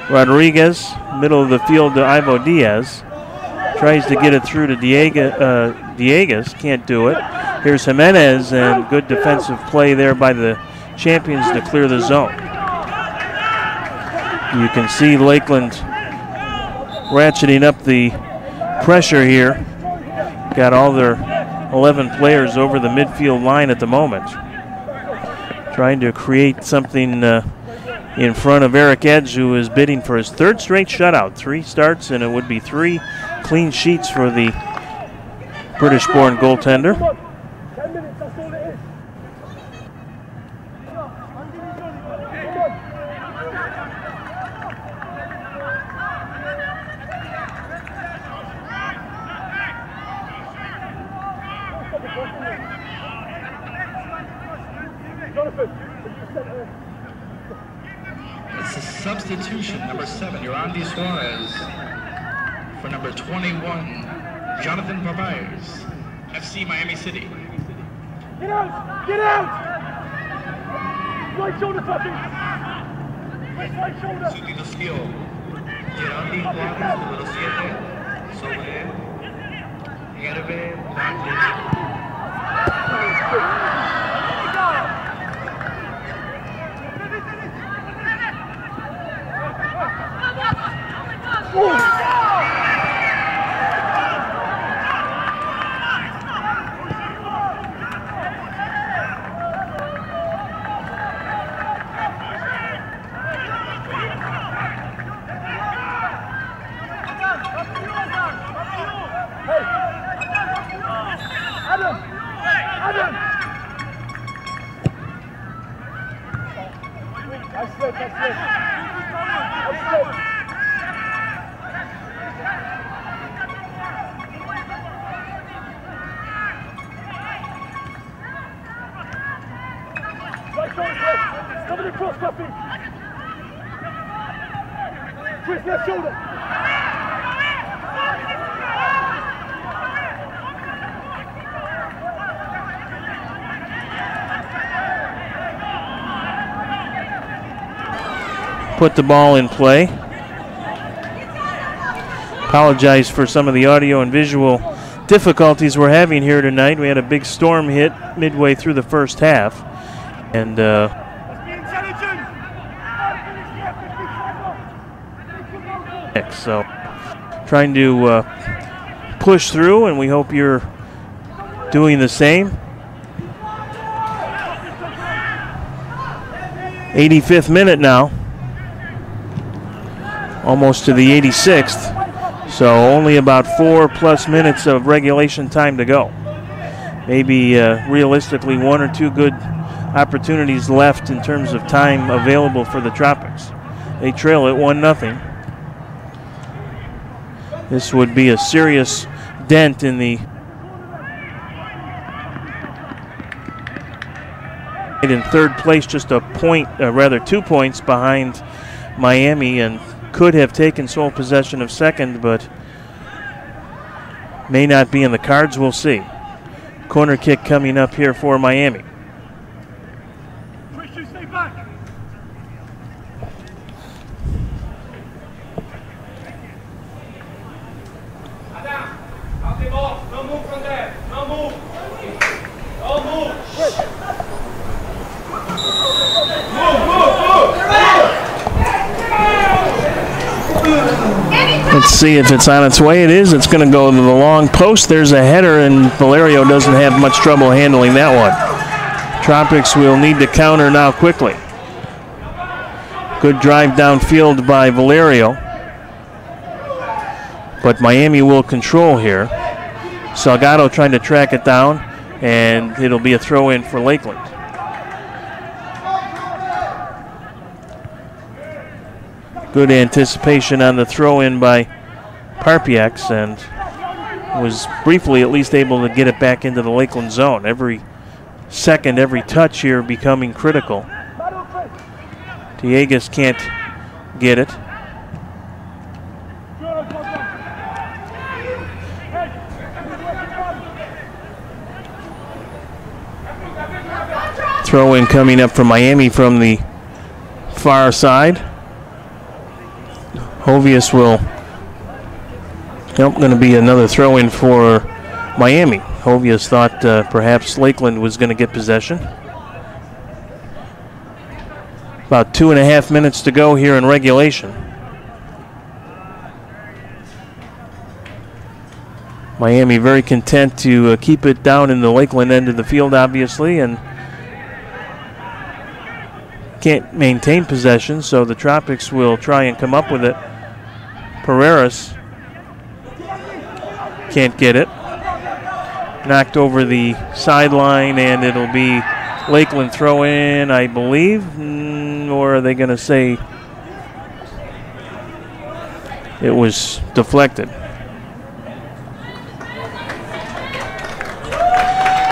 Rodriguez, middle of the field to Ivo Diaz. Tries to get it through to Diegas, can't do it. Here's Jimenez, and good defensive play there by the champions to clear the zone. You can see Lakeland ratcheting up the pressure here. Got all their 11 players over the midfield line at the moment. Trying to create something in front of Eric Edge, who is bidding for his third straight shutout. 3 starts, and it would be 3 clean sheets for the British-born goaltender. It's a substitution, number 7, Yorandi Suarez. For number 21, Jonathan Pavires, FC Miami City. Get out! Get out! Right shoulder touching! Right shoulder! Sustitución. Yorandi Suarez, número 7, sobre Hervé Valdez. Coming across, Duffy. Chris, left shoulder. Put the ball in play. Apologize for some of the audio and visual difficulties we're having here tonight. We had a big storm hit midway through the first half, and so trying to push through, and we hope you're doing the same. 85th minute now, almost to the 86th, so only about 4+ minutes of regulation time to go. Maybe realistically 1 or 2 good opportunities left in terms of time available for the Tropics. They trail it 1-0. This would be a serious dent in the in third place, just a point, rather 2 points behind Miami, and could have taken sole possession of second, but may not be in the cards. We'll see. Corner kick coming up here for Miami. Stay back. No move from there. No move. No move. Let's see if it's on its way. It is. It's going to go to the long post. There's a header, and Valerio doesn't have much trouble handling that one. Tropics will need to counter now quickly. Good drive downfield by Valerio. But Miami will control here. Salgado trying to track it down, and it'll be a throw-in for Lakeland. Good anticipation on the throw-in by Parpiax, and was briefly at least able to get it back into the Lakeland zone. Every second, every touch here becoming critical. Diegas can't get it. Throw-in coming up from Miami from the far side. Hovius will, going to be another throw-in for Miami. Hovius thought perhaps Lakeland was going to get possession. About 2.5 minutes to go here in regulation. Miami very content to keep it down in the Lakeland end of the field, obviously, and can't maintain possession, so the Tropics will try and come up with it. Pereiras can't get it. Knocked over the sideline, and it'll be Lakeland throw in, I believe. Or are they going to say it was deflected?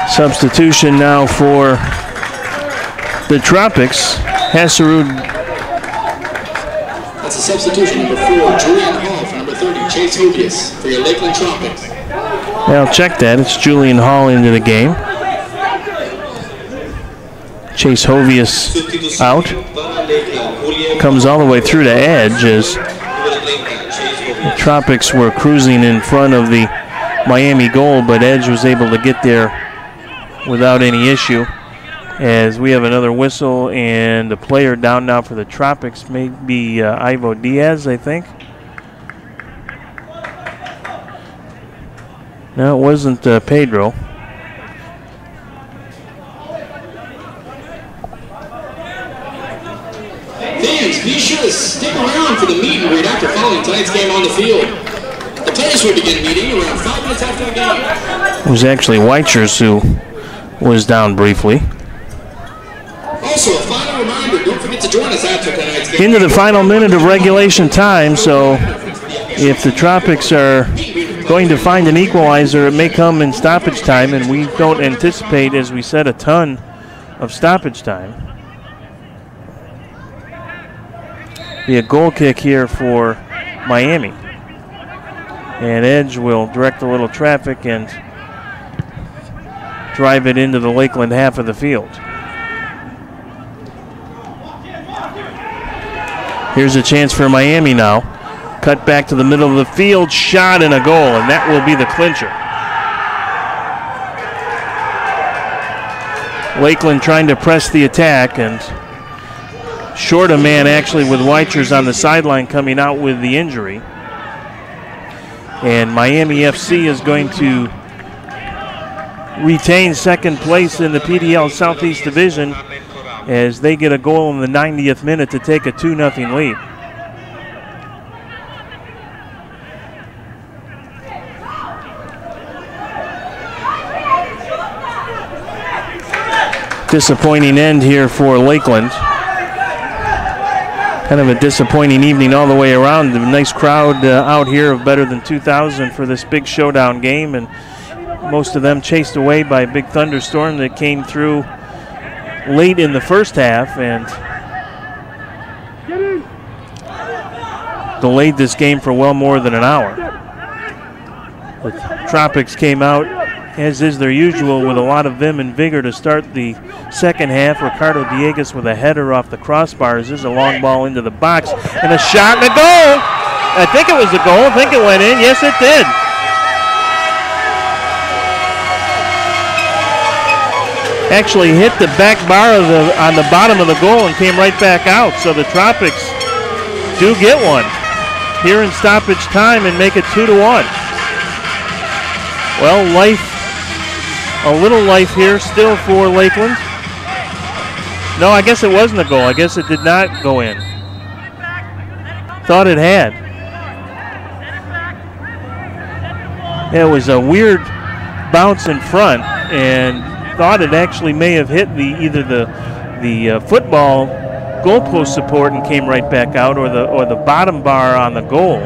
Substitution now for the Tropics. Hasserud. That's a substitution, number 4, Julian Hall, for number 30, Chase Hovius, for your Lakeland Tropics. I'll check that. It's Julian Hall into the game. Chase Hovius out. Comes all the way through to Edge as the Tropics were cruising in front of the Miami goal, but Edge was able to get there without any issue. As we have another whistle, and the player down now for the Tropics may be Ivo Diaz, I think. No, it wasn't Pedro. Fans, be sure to stick around for the meet and greet after following tonight's game on the field. The players will begin meeting around 5 minutes after the game. It was actually Weichers who was down briefly. Also, a final reminder, don't forget to join us after tonight's game. Into the final minute of regulation time, so if the Tropics are going to find an equalizer, it may come in stoppage time, and we don't anticipate, as we said, a ton of stoppage time. Be a goal kick here for Miami. And Edge will direct a little traffic and drive it into the Lakeland half of the field. Here's a chance for Miami now. Cut back to the middle of the field, shot and a goal, and that will be the clincher. Lakeland trying to press the attack, and short a man actually with Weichers on the sideline coming out with the injury. And Miami FC is going to retain second place in the PDL Southeast Division as they get a goal in the 90th minute to take a 2-0 lead. Disappointing end here for Lakeland. Kind of a disappointing evening all the way around. A nice crowd out here of better than 2,000 for this big showdown game, and most of them chased away by a big thunderstorm that came through late in the first half and delayed this game for well more than an hour. The Tropics came out, as is their usual, with a lot of vim and vigor to start the second half. Ricardo Diegues with a header off the crossbars. There's a long ball into the box and a shot and a goal. I think it was a goal. I think it went in. Yes, it did. Actually hit the back bar on the bottom of the goal and came right back out. So the Tropics do get one here in stoppage time and make it 2-1. Well, a little life here still for Lakeland. No, I guess it wasn't a goal. I guess it did not go in. Thought it had. It was a weird bounce in front, and thought it actually may have hit either the football goalpost support and came right back out, or the bottom bar on the goal,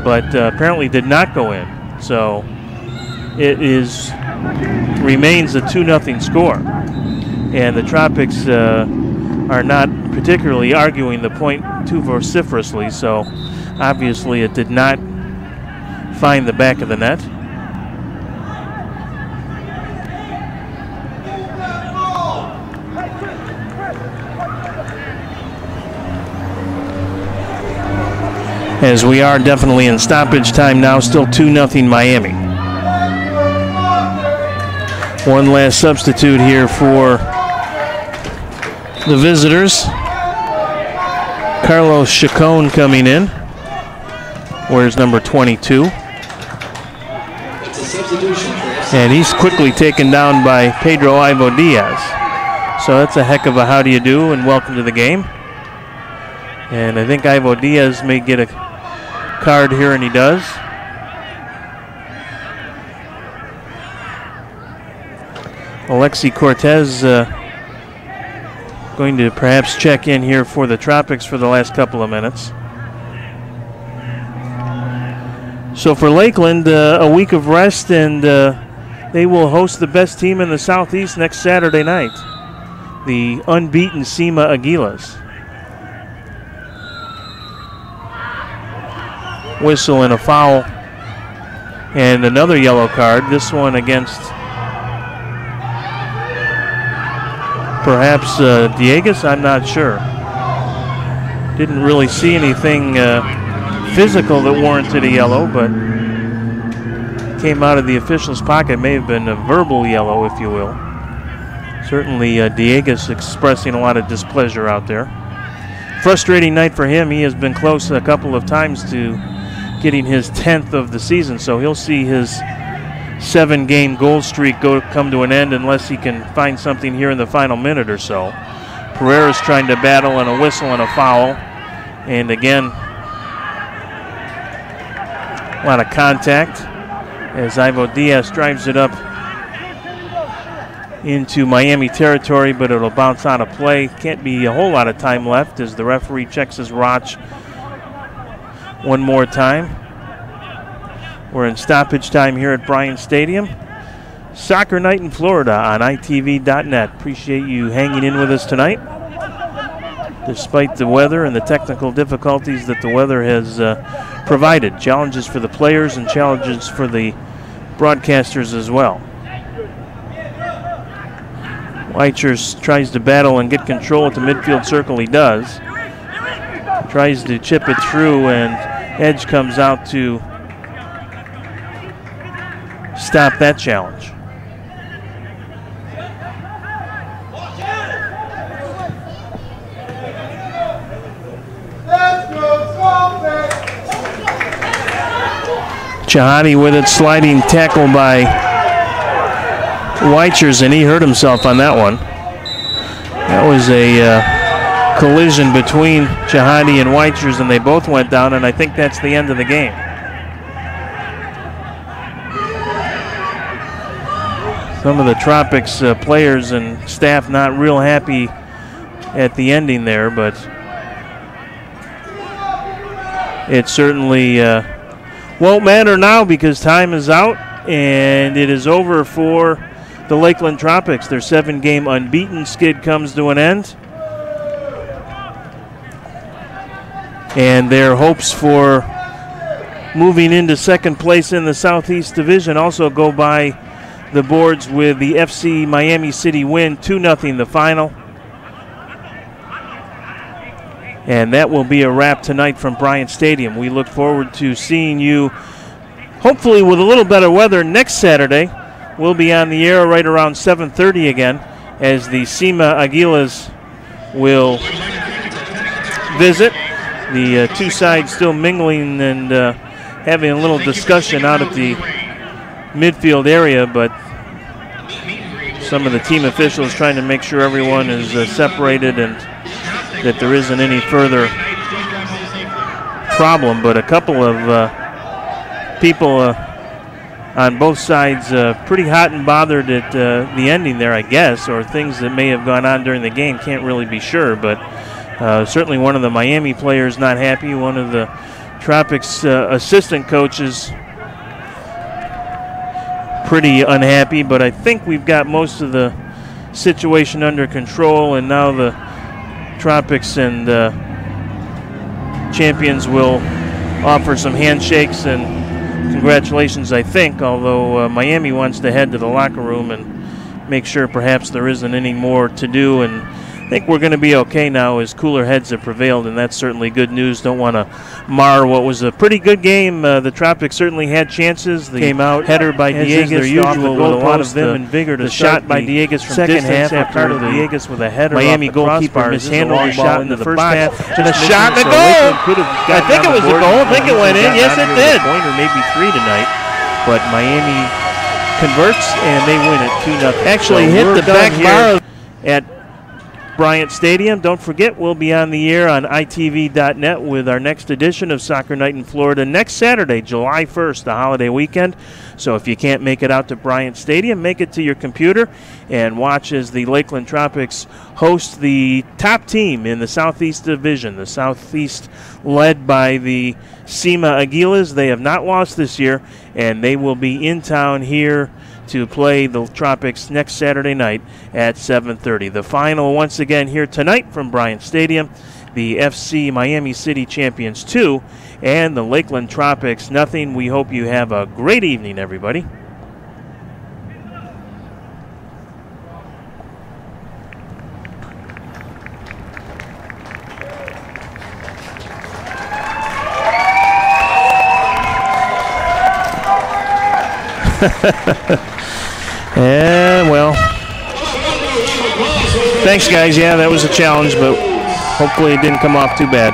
but apparently did not go in. So it remains a 2-0 score, and the Tropics are not particularly arguing the point too vociferously. So obviously it did not find the back of the net. As we are definitely in stoppage time now, still 2-0 Miami. One last substitute here for the visitors. Carlos Chacon coming in. Wears number 22. And he's quickly taken down by Pedro Ivo Diaz. So that's a heck of a how do you do and welcome to the game. And I think Ivo Diaz may get a card here, and he does. Alexi Cortez going to perhaps check in here for the Tropics for the last couple of minutes. So for Lakeland, a week of rest, and they will host the best team in the Southeast next Saturday night, the unbeaten SEMA Aguilas. Whistle and a foul, and another yellow card, this one against perhaps Diegues, I'm not sure. Didn't really see anything physical that warranted a yellow, but came out of the official's pocket. May have been a verbal yellow, if you will. Certainly Diegues expressing a lot of displeasure out there. Frustrating night for him. He has been close a couple of times to getting his 10th of the season, so he'll see his 7-game goal streak come to an end unless he can find something here in the final minute or so. Pereira's trying to battle on a whistle and a foul, and again a lot of contact as Ivo Diaz drives it up into Miami territory, but it'll bounce out of play. Can't be a whole lot of time left as the referee checks his watch one more time. We're in stoppage time here at Bryant Stadium. Soccer night in Florida on ITV.net. Appreciate you hanging in with us tonight, despite the weather and the technical difficulties that the weather has provided. Challenges for the players and challenges for the broadcasters as well. Weichers tries to battle and get control at the midfield circle. He does. Tries to chip it through, and Edge comes out to stop that challenge. Chahadi with it, sliding tackle by Weichers, and he hurt himself on that one. That was a collision between Chahadi and Weichers, and they both went down, and I think that's the end of the game. Some of the Tropics players and staff not real happy at the ending there, but it certainly won't matter now because time is out and it is over for the Lakeland Tropics. Their 7-game unbeaten skid comes to an end. And their hopes for moving into second place in the Southeast Division also go by the boards with the FC Miami City win 2-0 the final. And that will be a wrap tonight from Bryant Stadium. We look forward to seeing you, hopefully with a little better weather, next Saturday. We'll be on the air right around 7:30 again as the Cima Aguilas will visit. The two sides still mingling and having a little discussion out at the midfield area, but some of the team officials trying to make sure everyone is separated and that there isn't any further problem. But a couple of people on both sides pretty hot and bothered at the ending there, I guess, or things that may have gone on during the game. Can't really be sure, but certainly one of the Miami players not happy. One of the Tropics assistant coaches pretty unhappy, but I think we've got most of the situation under control, and now the Tropics and champions will offer some handshakes and congratulations, I think, although Miami wants to head to the locker room and make sure perhaps there isn't any more to do, and I think we're going to be okay now as cooler heads have prevailed, and that's certainly good news. Don't want to mar what was a pretty good game. The Tropics certainly had chances. They came out header by Diegas, their usual, with a lot of them and vigor. The shot by Diegas from second half after Diegas with a header. Miami goalkeeper mishandled the shot into the first half. And a shot and a goal. I think it was a goal. I think it went in. Yes, it did. A point or maybe 3 tonight, but Miami converts and they win it 2-0. Actually hit the back bar at Bryant Stadium. Don't forget, we'll be on the air on itv.net with our next edition of Soccer Night in Florida next Saturday, July 1st, the holiday weekend. So if you can't make it out to Bryant Stadium, make it to your computer and watch as the Lakeland Tropics host the top team in the Southeast Division. The Southeast led by the Cima Aguilas. They have not lost this year, and they will be in town here to play the Tropics next Saturday night at 7:30. The final once again here tonight from Bryant Stadium, the FC Miami City Champions 2 and the Lakeland Tropics 0. We hope you have a great evening, everybody. Yeah, well, thanks, guys. Yeah, that was a challenge, but hopefully it didn't come off too bad.